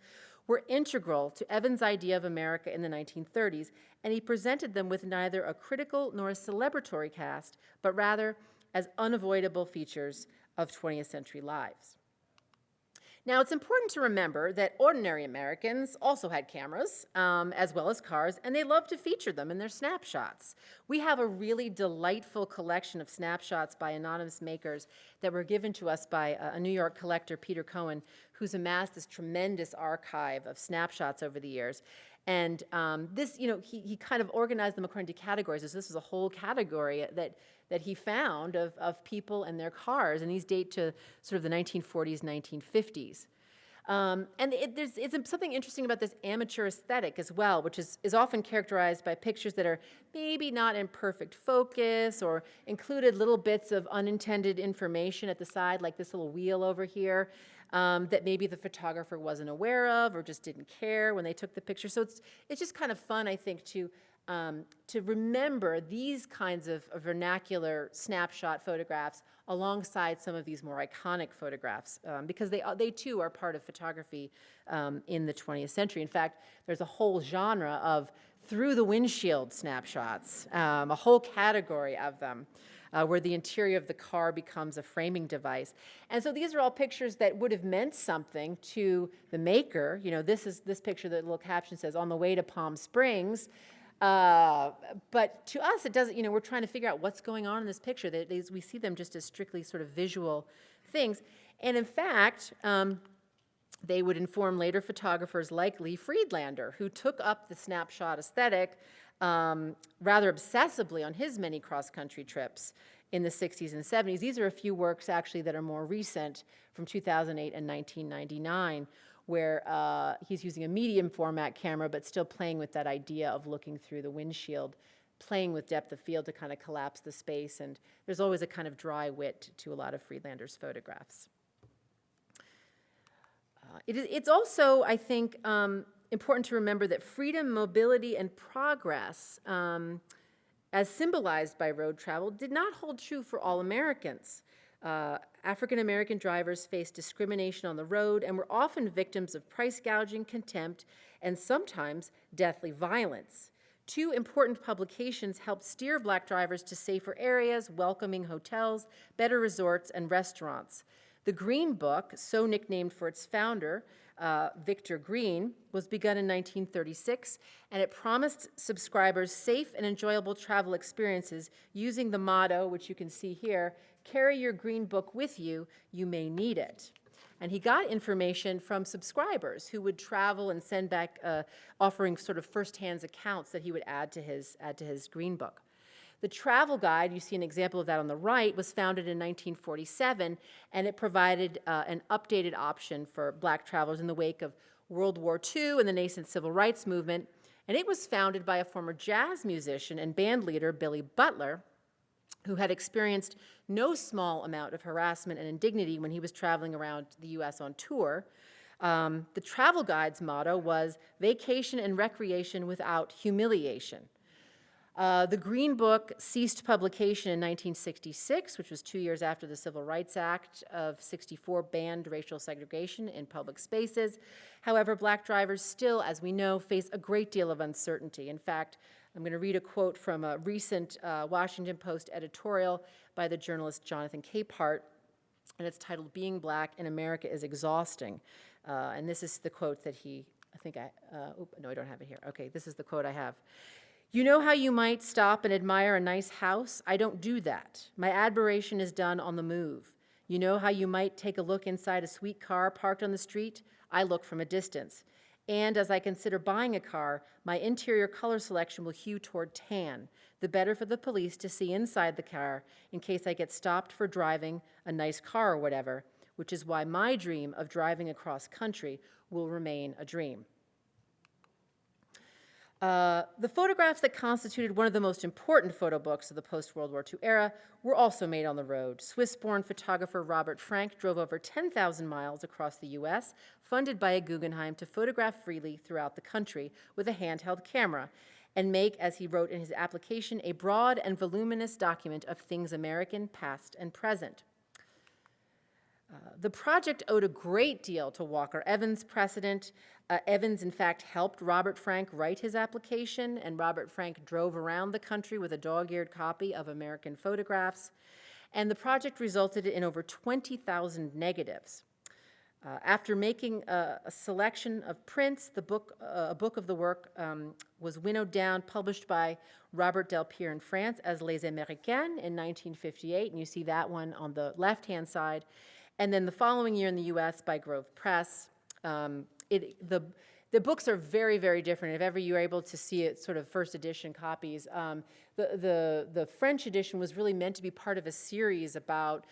were integral to Evans' idea of America in the 1930s, and he presented them with neither a critical nor a celebratory cast, but rather as unavoidable features of 20th century lives. Now, it's important to remember that ordinary Americans also had cameras, as well as cars, and they loved to feature them in their snapshots. We have a really delightful collection of snapshots by anonymous makers that were given to us by a New York collector, Peter Cohen, who's amassed this tremendous archive of snapshots over the years. And this, he kind of organized them according to categories. So this was a whole category that he found of people and their cars, and these date to sort of the 1940s, 1950s. And it's something interesting about this amateur aesthetic as well, which is often characterized by pictures that are maybe not in perfect focus or included little bits of unintended information at the side, like this little wheel over here, that maybe the photographer wasn't aware of or just didn't care when they took the picture. So it's just kind of fun, I think, to remember these kinds of vernacular snapshot photographs alongside some of these more iconic photographs, because they too are part of photography in the 20th century. In fact, there's a whole genre of through the windshield snapshots, a whole category of them, where the interior of the car becomes a framing device. And so these are all pictures that would have meant something to the maker. This picture, the little caption says, "On the way to Palm Springs." But to us, it doesn't, we're trying to figure out what's going on in this picture. We see them just as strictly sort of visual things. And in fact, they would inform later photographers like Lee Friedlander, who took up the snapshot aesthetic rather obsessively on his many cross-country trips in the 60s and 70s. These are a few works, actually, that are more recent from 2008 and 1999, where he's using a medium format camera, but still playing with that idea of looking through the windshield, playing with depth of field to kind of collapse the space. And there's always a kind of dry wit to a lot of Friedlander's photographs. It's also, I think, important to remember that freedom, mobility, and progress, as symbolized by road travel, did not hold true for all Americans. African-American drivers faced discrimination on the road and were often victims of price gouging, contempt, and sometimes deathly violence. Two important publications helped steer Black drivers to safer areas, welcoming hotels, better resorts, and restaurants. The Green Book, so nicknamed for its founder, Victor Green, was begun in 1936, and it promised subscribers safe and enjoyable travel experiences using the motto, which you can see here, "Carry your Green Book with you, you may need it." And he got information from subscribers who would travel and send back, offering sort of first-hand accounts that he would add to his Green Book. The travel guide, you see an example of that on the right, was founded in 1947, and it provided an updated option for Black travelers in the wake of World War II and the nascent civil rights movement. And it was founded by a former jazz musician and band leader, Billy Butler, who had experienced no small amount of harassment and indignity when he was traveling around the U.S. on tour. The travel guide's motto was "Vacation and recreation without humiliation." The Green Book ceased publication in 1966, which was 2 years after the Civil Rights Act of '64 banned racial segregation in public spaces. However, Black drivers still, as we know, face a great deal of uncertainty. In fact, I'm going to read a quote from a recent Washington Post editorial by the journalist Jonathan Capehart, and it's titled "Being Black in America is Exhausting." And this is the quote that no, I don't have it here. Okay, this is the quote I have. "You know how you might stop and admire a nice house? I don't do that. My admiration is done on the move. You know how you might take a look inside a sweet car parked on the street? I look from a distance. And as I consider buying a car, my interior color selection will hew toward tan, the better for the police to see inside the car in case I get stopped for driving a nice car or whatever, which is why my dream of driving across country will remain a dream." The photographs that constituted one of the most important photo books of the post-World War II era were also made on the road. Swiss-born photographer Robert Frank drove over 10,000 miles across the U.S., funded by a Guggenheim, to photograph freely throughout the country with a handheld camera and make, as he wrote in his application, a broad and voluminous document of things American, past and present. The project owed a great deal to Walker Evans' precedent. Evans, in fact, helped Robert Frank write his application, and Robert Frank drove around the country with a dog-eared copy of American photographs. And the project resulted in over 20,000 negatives. After making a selection of prints, a book of the work was winnowed down, published by Robert Delpierre in France as Les Américains in 1958, and you see that one on the left-hand side. And then the following year in the U.S. by Grove Press. The books are very, very different. If ever you were able to see it, sort of first edition copies, the French edition was really meant to be part of a series about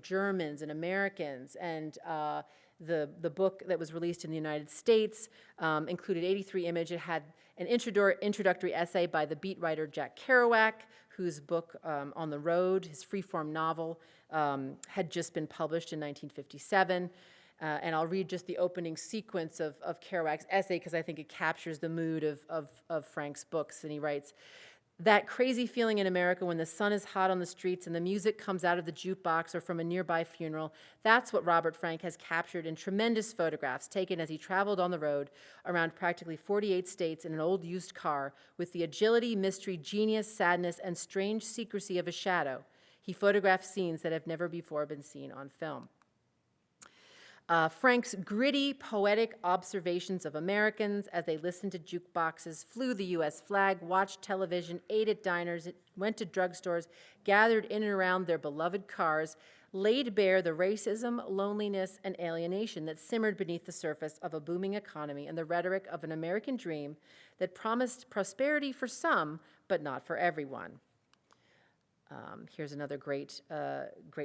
Germans and Americans, and the book that was released in the United States included 83 images. It had an introductory essay by the beat writer Jack Kerouac, whose book On the Road, his freeform novel, had just been published in 1957. And I'll read just the opening sequence of Kerouac's essay because I think it captures the mood of Frank's books. And he writes, "That crazy feeling in America when the sun is hot on the streets and the music comes out of the jukebox or from a nearby funeral, that's what Robert Frank has captured in tremendous photographs taken as he traveled on the road around practically 48 states in an old used car with the agility, mystery, genius, sadness, and strange secrecy of a shadow. He photographed scenes that have never before been seen on film." Frank's gritty, poetic observations of Americans as they listened to jukeboxes, flew the U.S. flag, watched television, ate at diners, went to drugstores, gathered in and around their beloved cars, laid bare the racism, loneliness, and alienation that simmered beneath the surface of a booming economy and the rhetoric of an American dream that promised prosperity for some, but not for everyone. Here's another great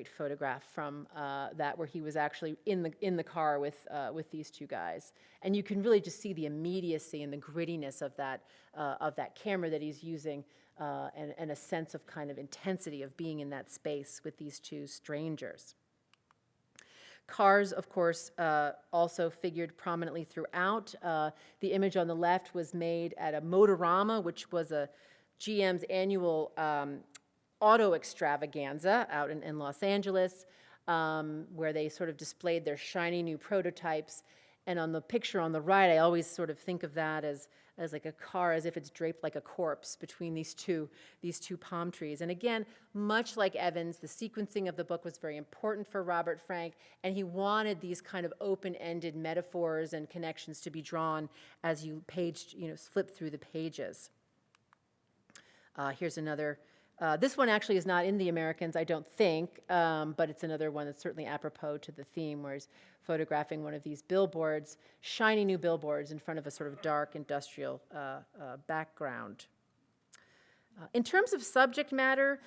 photograph from that, where he was actually in the car with these two guys, and you can really just see the immediacy and the grittiness of that camera that he's using, and a sense of kind of intensity of being in that space with these two strangers. Cars, of course, also figured prominently throughout. The image on the left was made at a Motorama, which was a GM's annual auto extravaganza out in Los Angeles, where they sort of displayed their shiny new prototypes. And on the picture on the right, I always sort of think of that as like a car, as if it's draped like a corpse between these two palm trees. And again, much like Evans, the sequencing of the book was very important for Robert Frank, and he wanted these kind of open-ended metaphors and connections to be drawn as you flip through the pages. Here's another. This one actually is not in the Americans, I don't think, but it's another one that's certainly apropos to the theme, where he's photographing one of these billboards, shiny new billboards in front of a sort of dark industrial background. In terms of subject matter,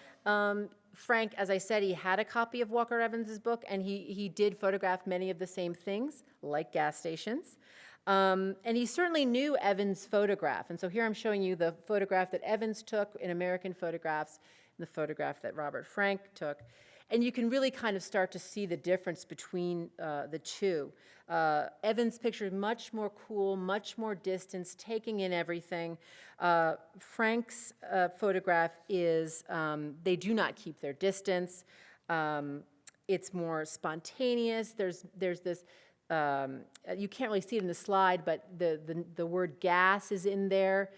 Frank, as I said, he had a copy of Walker Evans's book, and he did photograph many of the same things, like gas stations. And he certainly knew Evans' photograph. And so here I'm showing you the photograph that Evans took in American Photographs, and the photograph that Robert Frank took. And you can really kind of start to see the difference between the two. Evans' picture is much more cool, much more distance, taking in everything. Frank's photograph is, they do not keep their distance. It's more spontaneous. There's this, you can't really see it in the slide, but the word gas is in there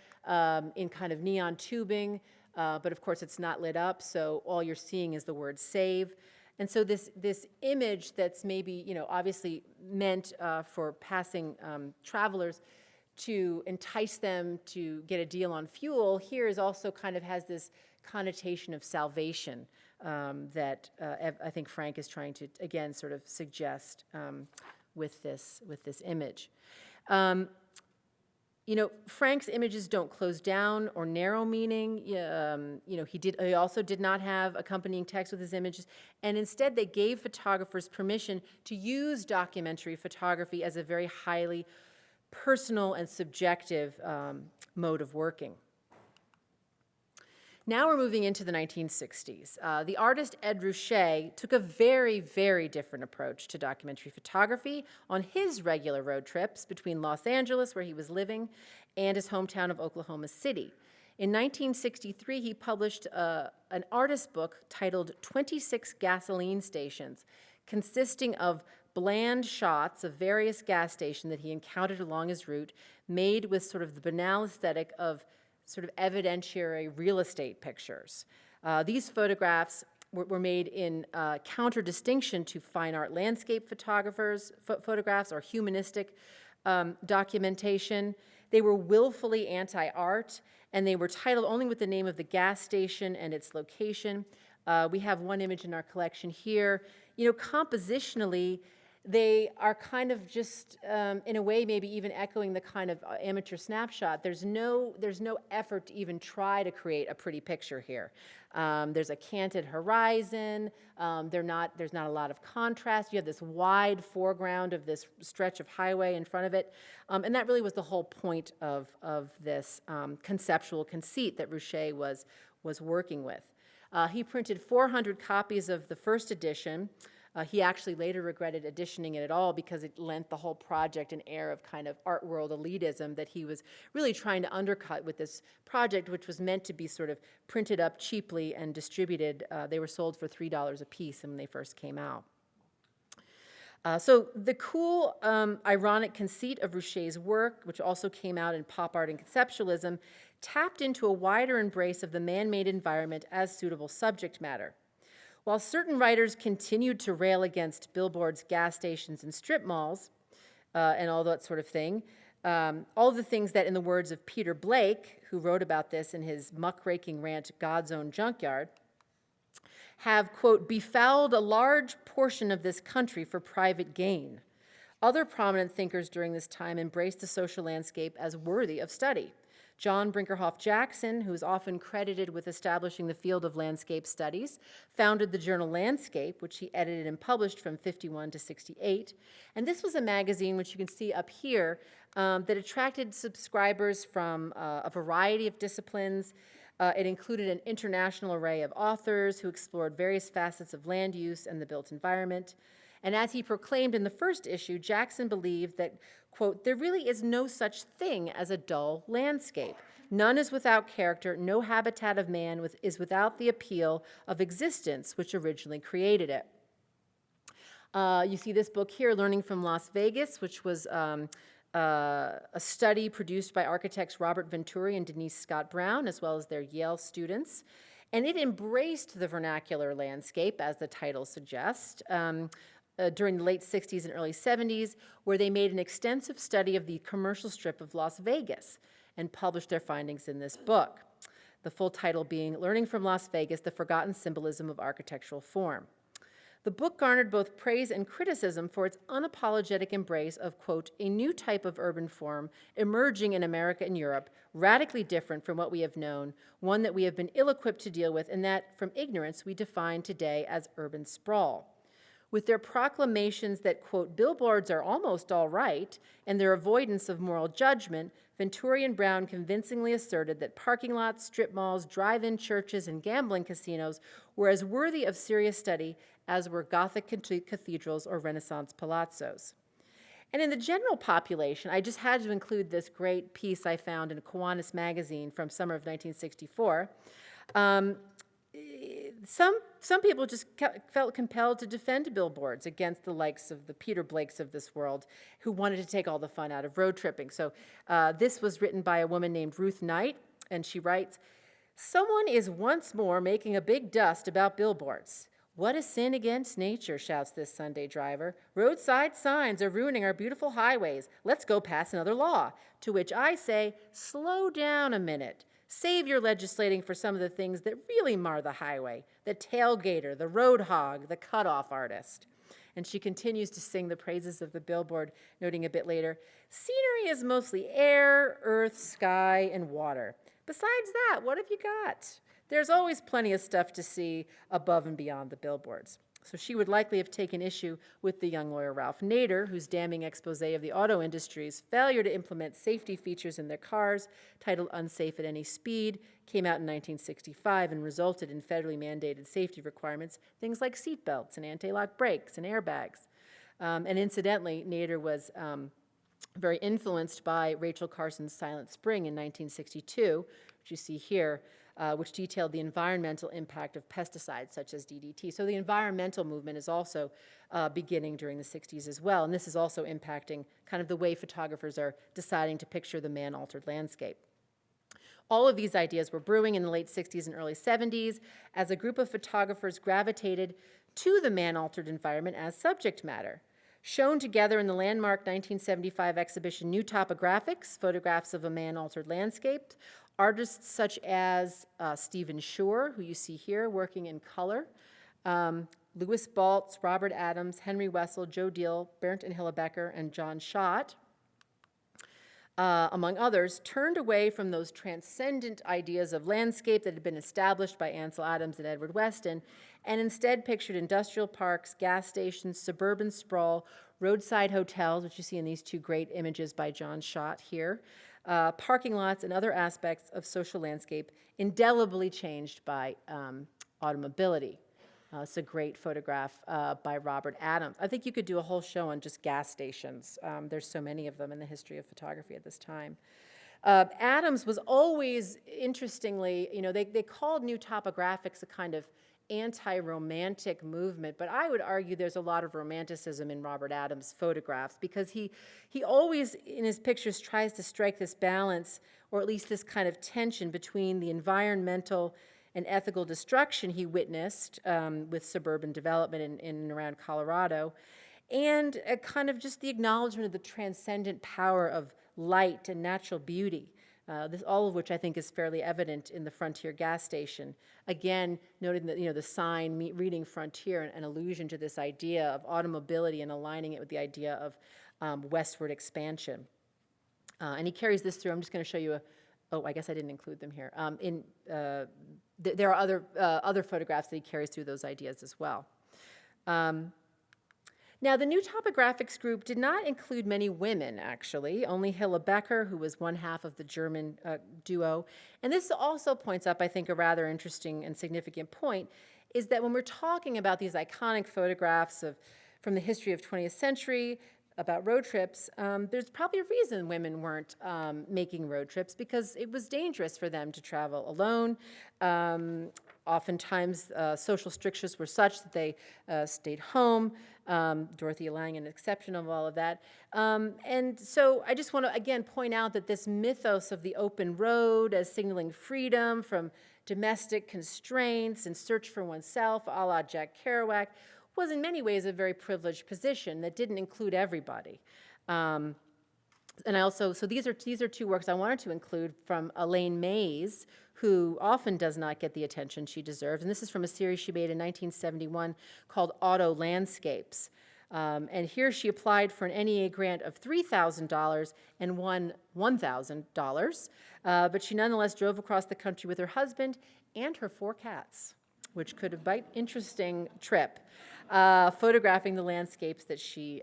in kind of neon tubing. But of course it's not lit up, so all you're seeing is the word save. And so this image that's maybe, obviously meant for passing travelers to entice them to get a deal on fuel, here is also kind of has this connotation of salvation that I think Frank is trying to, again, sort of suggest with this image. Frank's images don't close down or narrow meaning. He also did not have accompanying text with his images, and instead they gave photographers permission to use documentary photography as a very highly personal and subjective mode of working. Now we're moving into the 1960s. The artist Ed Ruscha took a very, very different approach to documentary photography on his regular road trips between Los Angeles, where he was living, and his hometown of Oklahoma City. In 1963, he published an artist book titled 26 Gasoline Stations, consisting of bland shots of various gas stations that he encountered along his route, made with sort of the banal aesthetic of sort of evidentiary real estate pictures. These photographs were made in counter-distinction to fine art landscape photographs or humanistic documentation. They were willfully anti-art, and they were titled only with the name of the gas station and its location. We have one image in our collection here. Compositionally, they are kind of just, in a way, maybe even echoing the kind of amateur snapshot. There's no effort to even try to create a pretty picture here. There's a canted horizon. There's not a lot of contrast. You have this wide foreground of this stretch of highway in front of it. And that really was the whole point of this conceptual conceit that Ruscha was working with. He printed 400 copies of the first edition. He actually later regretted editioning it at all because it lent the whole project an air of kind of art world elitism that he was really trying to undercut with this project, which was meant to be sort of printed up cheaply and distributed. They were sold for $3 a piece when they first came out. So the cool, ironic conceit of Ruscha's work, which also came out in pop art and conceptualism, tapped into a wider embrace of the man-made environment as suitable subject matter. While certain writers continued to rail against billboards, gas stations, and strip malls, and all that sort of thing, all the things that, in the words of Peter Blake, who wrote about this in his muckraking rant, God's Own Junkyard, have, quote, befouled a large portion of this country for private gain. Other prominent thinkers during this time embraced the social landscape as worthy of study. John Brinkerhoff Jackson, who is often credited with establishing the field of landscape studies, founded the journal Landscape, which he edited and published from 51 to 68. And this was a magazine, which you can see up here, that attracted subscribers from a variety of disciplines. It included an international array of authors who explored various facets of land use and the built environment. And as he proclaimed in the first issue, Jackson believed that, quote, there really is no such thing as a dull landscape. None is without character, no habitat of man is without the appeal of existence which originally created it. You see this book here, Learning from Las Vegas, which was a study produced by architects Robert Venturi and Denise Scott Brown, as well as their Yale students. And it embraced the vernacular landscape, as the title suggests, during the late 60s and early 70s, where they made an extensive study of the commercial strip of Las Vegas and published their findings in this book. The full title being Learning from Las Vegas, The Forgotten Symbolism of Architectural Form. The book garnered both praise and criticism for its unapologetic embrace of, quote, a new type of urban form emerging in America and Europe, radically different from what we have known, one that we have been ill-equipped to deal with, and that, from ignorance, we define today as urban sprawl. With their proclamations that, quote, billboards are almost all right, and their avoidance of moral judgment, Venturi and Brown convincingly asserted that parking lots, strip malls, drive-in churches, and gambling casinos were as worthy of serious study as were Gothic cathedrals or Renaissance palazzos. And in the general population, I just had to include this great piece I found in Kiwanis magazine from summer of 1964. Some people just felt compelled to defend billboards against the likes of the Peter Blakes of this world who wanted to take all the fun out of road tripping. So this was written by a woman named Ruth Knight, and she writes, "Someone is once more making a big dust about billboards. What a sin against nature," shouts this Sunday driver. "Roadside signs are ruining our beautiful highways. Let's go pass another law." To which I say, slow down a minute. Save your legislating for some of the things that really mar the highway, the tailgater, the road hog, the cutoff artist. And she continues to sing the praises of the billboard, noting a bit later, "Scenery is mostly air, earth, sky, and water. Besides that, what have you got? There's always plenty of stuff to see above and beyond the billboards." So she would likely have taken issue with the young lawyer Ralph Nader, whose damning expose of the auto industry's failure to implement safety features in their cars, titled Unsafe at Any Speed, came out in 1965 and resulted in federally mandated safety requirements, things like seatbelts and anti-lock brakes and airbags. And incidentally, Nader was very influenced by Rachel Carson's Silent Spring in 1962, which you see here, which detailed the environmental impact of pesticides such as DDT. So the environmental movement is also beginning during the 60s as well, and this is also impacting kind of the way photographers are deciding to picture the man-altered landscape. All of these ideas were brewing in the late 60s and early 70s as a group of photographers gravitated to the man-altered environment as subject matter. Shown together in the landmark 1975 exhibition New Topographics, Photographs of a Man-Altered Landscape, artists such as Stephen Shore, who you see here working in color, Louis Baltz, Robert Adams, Henry Wessel, Joe Deal, Bernd and Hillebecker, and John Schott, among others, turned away from those transcendent ideas of landscape that had been established by Ansel Adams and Edward Weston, and instead pictured industrial parks, gas stations, suburban sprawl, roadside hotels, which you see in these two great images by John Schott here, parking lots, and other aspects of social landscape indelibly changed by automobility. It's a great photograph by Robert Adams. I think you could do a whole show on just gas stations. There's so many of them in the history of photography at this time. Adams was always, interestingly, they called New Topographics a kind of anti-romantic movement, but I would argue there's a lot of romanticism in Robert Adams' photographs because he always, in his pictures, tries to strike this balance, or at least this kind of tension between the environmental and ethical destruction he witnessed with suburban development in and around Colorado, and a kind of just the acknowledgement of the transcendent power of light and natural beauty. All of which I think is fairly evident in the Frontier gas station. Again, noting that the sign reading Frontier, an allusion to this idea of automobility and aligning it with the idea of westward expansion. And he carries this through. I'm just going to show you I guess I didn't include them here. There are other photographs that he carries through those ideas as well. Now, the New Topographics group did not include many women, actually, only Hillebecker, who was one half of the German duo. And this also points up, I think, a rather interesting and significant point, is that when we're talking about these iconic photographs from the history of 20th century about road trips, there's probably a reason women weren't making road trips, because it was dangerous for them to travel alone. Oftentimes, social strictures were such that they stayed home. Dorothea Lange, an exception of all of that. And so I just want to, again, point out that this mythos of the open road as signaling freedom from domestic constraints and search for oneself, a la Jack Kerouac, was in many ways a very privileged position that didn't include everybody. And I also, so these are two works I wanted to include from Elaine Mays, who often does not get the attention she deserves. And this is from a series she made in 1971 called Auto Landscapes. And here she applied for an NEA grant of $3,000 and won $1,000. But she nonetheless drove across the country with her husband and her 4 cats, which could have been an interesting trip, photographing the landscapes that she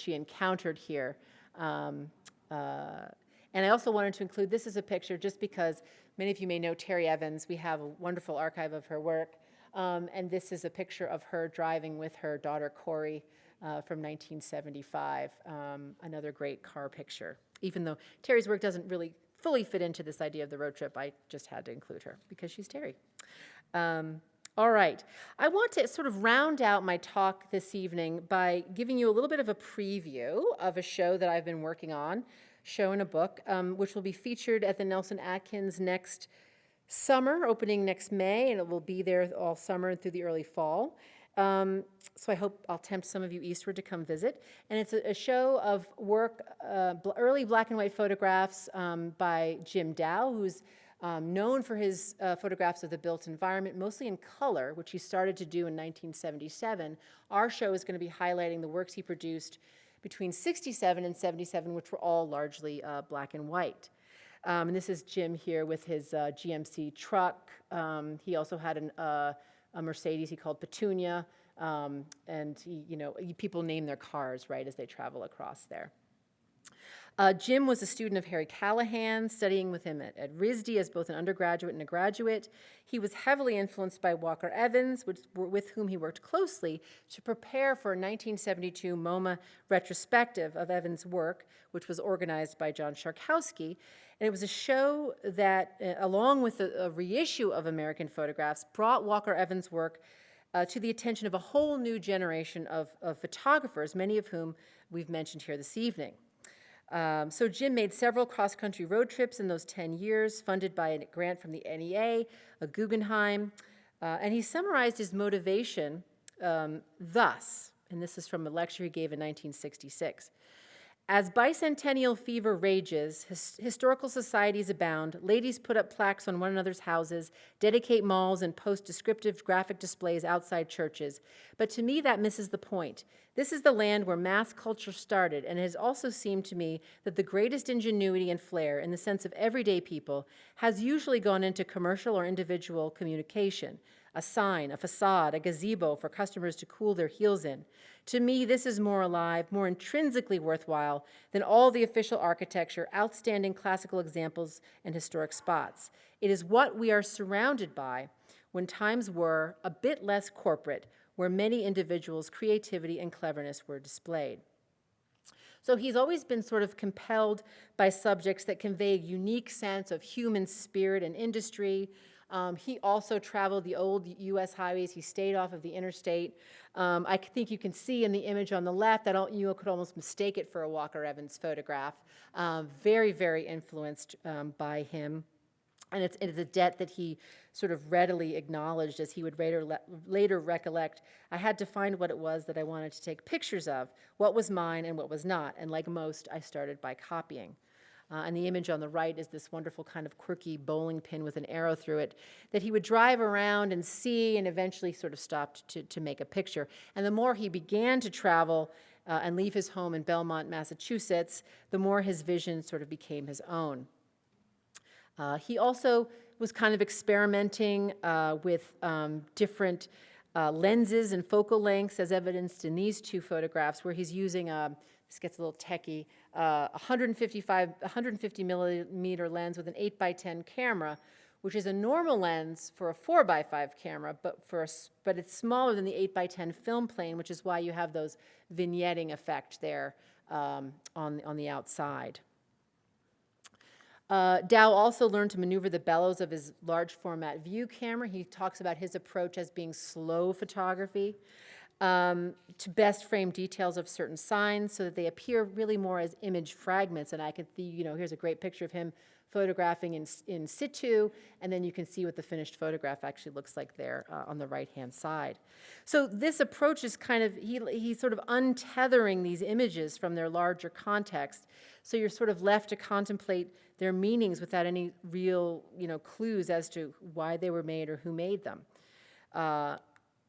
encountered here. And I also wanted to include, this is a picture just because many of you may know Terry Evans. We have a wonderful archive of her work. And this is a picture of her driving with her daughter Corey from 1975, another great car picture. Even though Terry's work doesn't really fully fit into this idea of the road trip, I just had to include her because she's Terry. All right. I want to sort of round out my talk this evening by giving you a little bit of a preview of a show that I've been working on, show and a book, which will be featured at the Nelson-Atkins next summer, opening next May, and it will be there all summer and through the early fall. So I hope I'll tempt some of you eastward to come visit. And it's a show of work, early black and white photographs by Jim Dow, who's known for his photographs of the built environment, mostly in color, which he started to do in 1977. Our show is going to be highlighting the works he produced between 67 and 77, which were all largely black and white. And this is Jim here with his GMC truck. He also had a Mercedes he called Petunia, and people name their cars, right, as they travel across there. Jim was a student of Harry Callahan, studying with him at RISD as both an undergraduate and a graduate. He was heavily influenced by Walker Evans, with whom he worked closely to prepare for a 1972 MoMA retrospective of Evans' work, which was organized by John Sharkowski. And it was a show that, along with a reissue of American Photographs, brought Walker Evans' work to the attention of a whole new generation of photographers, many of whom we've mentioned here this evening. So Jim made several cross-country road trips in those 10 years, funded by a grant from the NEA, a Guggenheim, and he summarized his motivation thus, and this is from a lecture he gave in 1966. As bicentennial fever rages, historical societies abound, ladies put up plaques on one another's houses, dedicate malls, and post descriptive graphic displays outside churches. But to me, that misses the point. This is the land where mass culture started, and it has also seemed to me that the greatest ingenuity and flair, in the sense of everyday people, has usually gone into commercial or individual communication. A sign, a facade, a gazebo for customers to cool their heels in. To me, this is more alive, more intrinsically worthwhile than all the official architecture, outstanding classical examples, and historic spots. It is what we are surrounded by when times were a bit less corporate, where many individuals' creativity and cleverness were displayed. So he's always been sort of compelled by subjects that convey a unique sense of human spirit and industry. He also traveled the old U.S. highways. He stayed off of the interstate. I think you can see in the image on the left that you could almost mistake it for a Walker Evans photograph. Very, very influenced by him. And it's a debt that he sort of readily acknowledged, as he would later recollect. I had to find what it was that I wanted to take pictures of, what was mine and what was not. And like most, I started by copying. And the image on the right is this wonderful kind of quirky bowling pin with an arrow through it that he would drive around and see and eventually sort of stopped to make a picture. And the more he began to travel and leave his home in Belmont, Massachusetts, the more his vision sort of became his own. He also was kind of experimenting with different lenses and focal lengths, as evidenced in these two photographs, where he's using this gets a little techie, 150 millimeter lens with an 8x10 camera, which is a normal lens for a 4x5 camera, but it's smaller than the 8x10 film plane, which is why you have those vignetting effect there on the outside. Dow also learned to maneuver the bellows of his large format view camera. He talks about his approach as being slow photography. to best frame details of certain signs so that they appear really more as image fragments. And I could see, here's a great picture of him photographing in situ, and then you can see what the finished photograph actually looks like there on the right-hand side. So this approach is kind of, he's sort of untethering these images from their larger context, so you're sort of left to contemplate their meanings without any real, clues as to why they were made or who made them.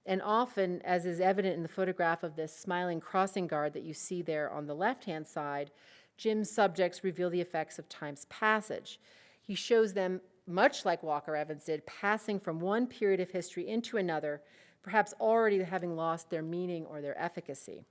And often, as is evident in the photograph of this smiling crossing guard that you see there on the left-hand side, Jim's subjects reveal the effects of time's passage. He shows them, much like Walker Evans did, passing from one period of history into another, perhaps already having lost their meaning or their efficacy.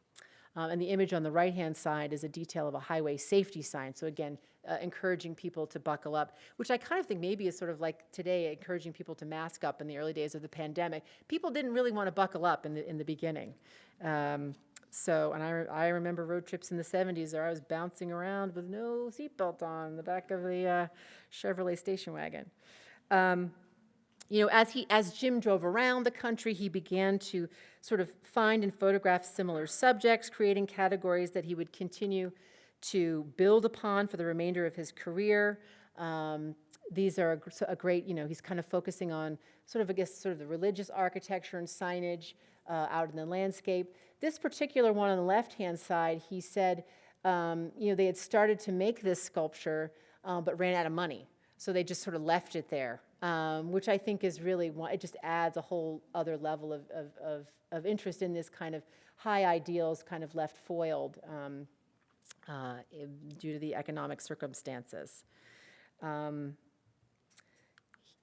And the image on the right-hand side is a detail of a highway safety sign. So again, encouraging people to buckle up, which I kind of think maybe is sort of like today, encouraging people to mask up in the early days of the pandemic. People didn't really want to buckle up in the beginning. I remember road trips in the 70s where I was bouncing around with no seatbelt on in the back of the Chevrolet station wagon. As Jim drove around the country, he began to sort of find and photograph similar subjects, creating categories that he would continue to build upon for the remainder of his career. These are a great, he's kind of focusing on sort of the religious architecture and signage out in the landscape. This particular one on the left-hand side, he said, they had started to make this sculpture, but ran out of money. So they just sort of left it there, which I think is really, it just adds a whole other level of interest in this kind of high ideals kind of left foiled due to the economic circumstances.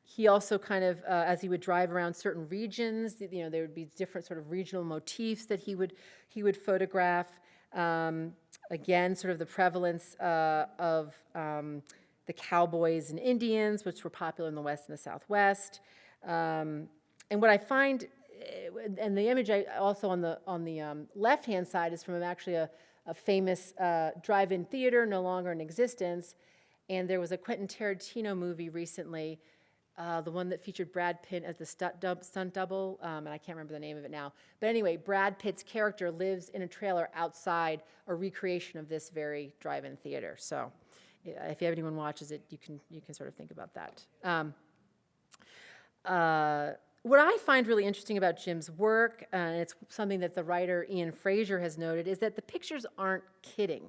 He also kind of, as he would drive around certain regions, there would be different sort of regional motifs that he would photograph. Again, sort of the prevalence of the cowboys and Indians, which were popular in the West and the Southwest. And what I find, and the image also on the left-hand side is from actually a famous drive-in theater, no longer in existence. And there was a Quentin Tarantino movie recently, the one that featured Brad Pitt as the stunt double, and I can't remember the name of it now. But anyway, Brad Pitt's character lives in a trailer outside a recreation of this very drive-in theater. So if anyone watches it, you can sort of think about that. What I find really interesting about Jim's work, and it's something that the writer Ian Fraser has noted, is that the pictures aren't kidding.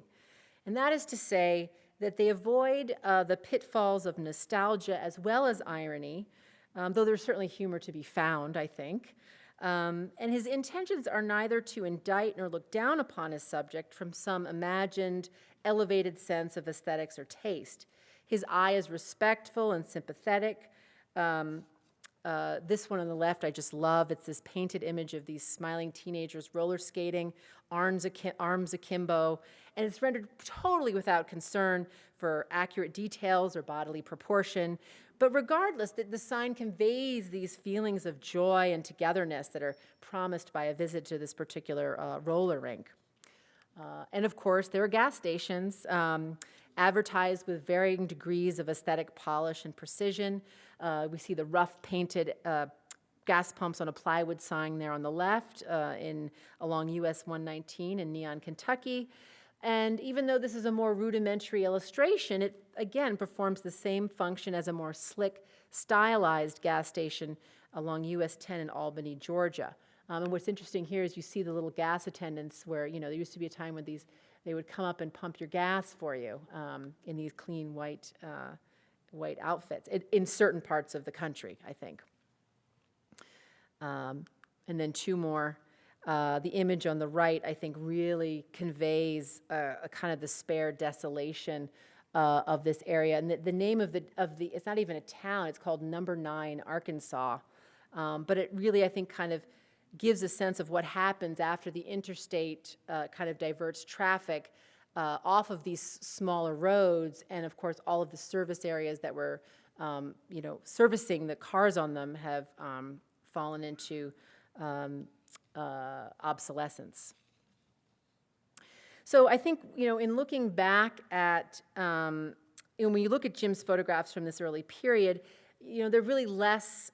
And that is to say that they avoid the pitfalls of nostalgia as well as irony, though there's certainly humor to be found, I think. And his intentions are neither to indict nor look down upon his subject from some imagined, elevated sense of aesthetics or taste. His eye is respectful and sympathetic. This one on the left I just love. It's this painted image of these smiling teenagers roller skating, arms akimbo, and it's rendered totally without concern for accurate details or bodily proportion. But regardless, the sign conveys these feelings of joy and togetherness that are promised by a visit to this particular roller rink. And of course, there are gas stations advertised with varying degrees of aesthetic polish and precision. We see the rough painted gas pumps on a plywood sign there on the left along US 119 in Neon, Kentucky. And even though this is a more rudimentary illustration, it again performs the same function as a more slick, stylized gas station along US 10 in Albany, Georgia. And what's interesting here is you see the little gas attendants where, there used to be a time when they would come up and pump your gas for you in these clean white outfits in certain parts of the country, I think. And then two more. The image on the right, I think, really conveys a kind of the spare desolation of this area. And the name of the it's not even a town, it's called Number 9, Arkansas. But it really, I think, kind of gives a sense of what happens after the interstate kind of diverts traffic off of these smaller roads, and of course all of the service areas that were servicing the cars on them have fallen into obsolescence. So I think, in looking back at, when you look at Jim's photographs from this early period, they're really less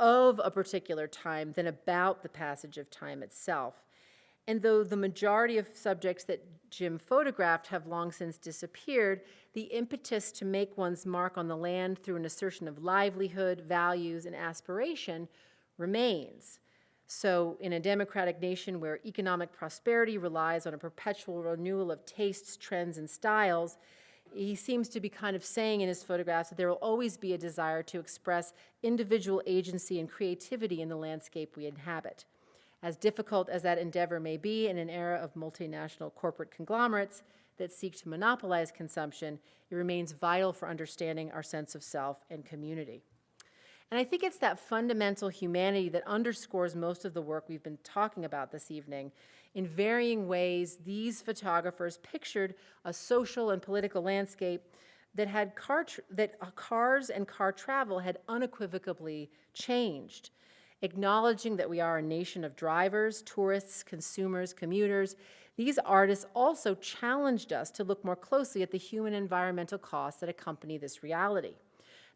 of a particular time than about the passage of time itself. And though the majority of subjects that Jim photographed have long since disappeared, the impetus to make one's mark on the land through an assertion of livelihood, values, and aspiration remains. So in a democratic nation where economic prosperity relies on a perpetual renewal of tastes, trends, and styles, he seems to be kind of saying in his photographs that there will always be a desire to express individual agency and creativity in the landscape we inhabit. As difficult as that endeavor may be in an era of multinational corporate conglomerates that seek to monopolize consumption, it remains vital for understanding our sense of self and community. And I think it's that fundamental humanity that underscores most of the work we've been talking about this evening. In varying ways, these photographers pictured a social and political landscape that had cars and car travel had unequivocally changed. Acknowledging that we are a nation of drivers, tourists, consumers, commuters, these artists also challenged us to look more closely at the human and environmental costs that accompany this reality.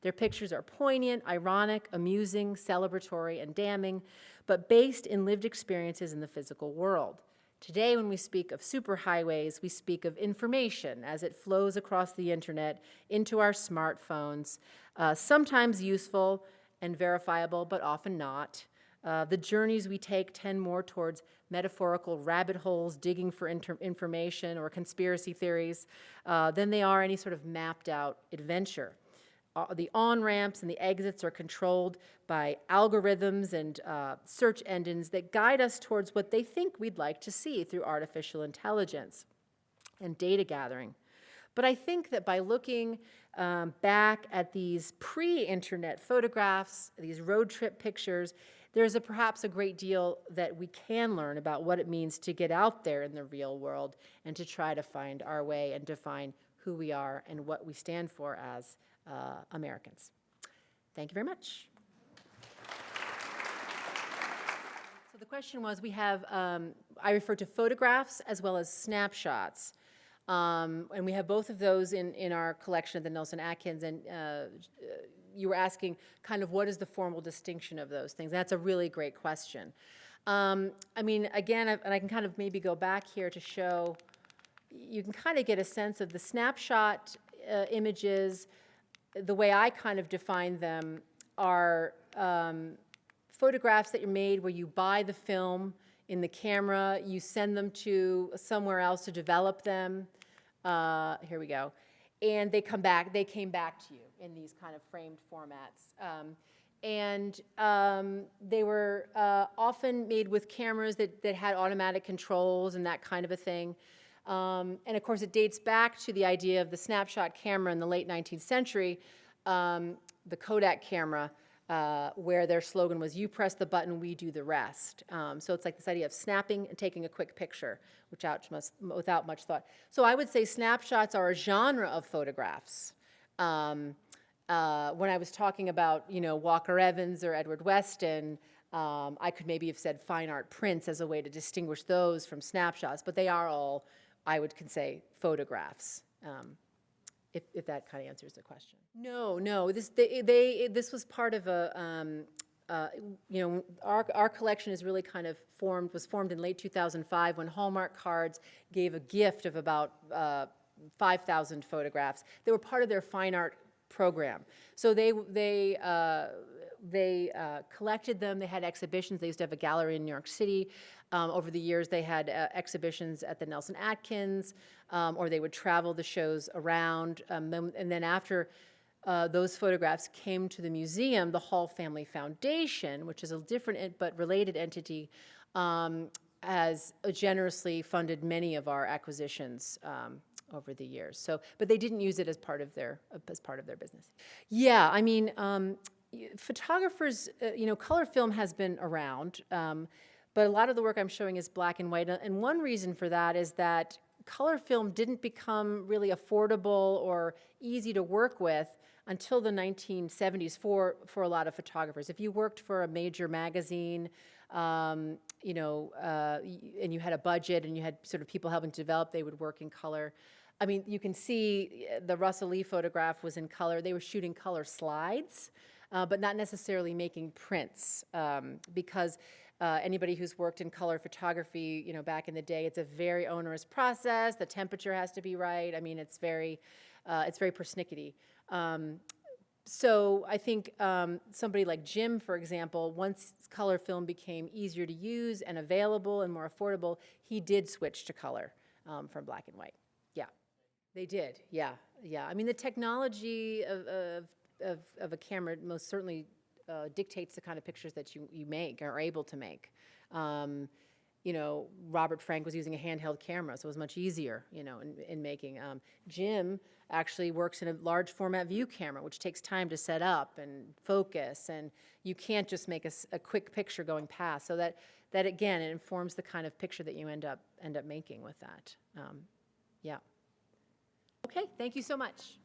Their pictures are poignant, ironic, amusing, celebratory, and damning, but based in lived experiences in the physical world. Today, when we speak of superhighways, we speak of information as it flows across the internet into our smartphones, sometimes useful and verifiable, but often not. The journeys we take tend more towards metaphorical rabbit holes digging for information or conspiracy theories than they are any sort of mapped out adventure. The on-ramps and the exits are controlled by algorithms and search engines that guide us towards what they think we'd like to see through artificial intelligence and data gathering. But I think that by looking back at these pre-internet photographs, these road trip pictures, there's perhaps a great deal that we can learn about what it means to get out there in the real world and to try to find our way and define who we are and what we stand for as Americans. Thank you very much. So the question was, we have, I refer to photographs as well as snapshots. And we have both of those in our collection of the Nelson-Atkins, and you were asking kind of what is the formal distinction of those things. That's a really great question. I mean, again, and I can kind of maybe go back here to show, you can kind of get a sense of the snapshot images. The way I kind of define them are photographs that you're made where you buy the film in the camera, you send them to somewhere else to develop them. Here we go. And they came back to you in these kind of framed formats. They were often made with cameras that had automatic controls and that kind of a thing. And of course, it dates back to the idea of the snapshot camera in the late 19th century, the Kodak camera, where their slogan was, "You press the button, we do the rest." So it's like this idea of snapping and taking a quick picture without much thought. So I would say snapshots are a genre of photographs. When I was talking about, Walker Evans or Edward Weston, I could maybe have said fine art prints as a way to distinguish those from snapshots, but they are all, I would say, photographs. If that kind of answers the question. No. This was part of a, our collection is really kind of was formed in late 2005 when Hallmark Cards gave a gift of about 5,000 photographs. They were part of their fine art program. So they collected them. They had exhibitions. They used to have a gallery in New York City. Over the years, they had exhibitions at the Nelson-Atkins, or they would travel the shows around. And then after those photographs came to the museum, the Hall Family Foundation, which is a different but related entity, has generously funded many of our acquisitions over the years. So, but they didn't use it as part of their business. Yeah, I mean, photographers, color film has been around. But a lot of the work I'm showing is black and white. And one reason for that is that color film didn't become really affordable or easy to work with until the 1970s for a lot of photographers. If you worked for a major magazine, and you had a budget and you had sort of people helping to develop, they would work in color. I mean, you can see the Russell Lee photograph was in color. They were shooting color slides. but not necessarily making prints, because anybody who's worked in color photography, you know, back in the day, it's a very onerous process. The temperature has to be right. I mean, it's very persnickety. So I think somebody like Jim, for example, once color film became easier to use and available and more affordable, he did switch to color from black and white. Yeah, they did. Yeah, yeah. I mean, the technology of a camera most certainly dictates the kind of pictures that you make or are able to make. You know, Robert Frank was using a handheld camera, so it was much easier, you know, in making. Jim actually works in a large format view camera, which takes time to set up and focus, and you can't just make a quick picture going past. So that again, it informs the kind of picture that you end up making with that. Yeah. Okay, thank you so much.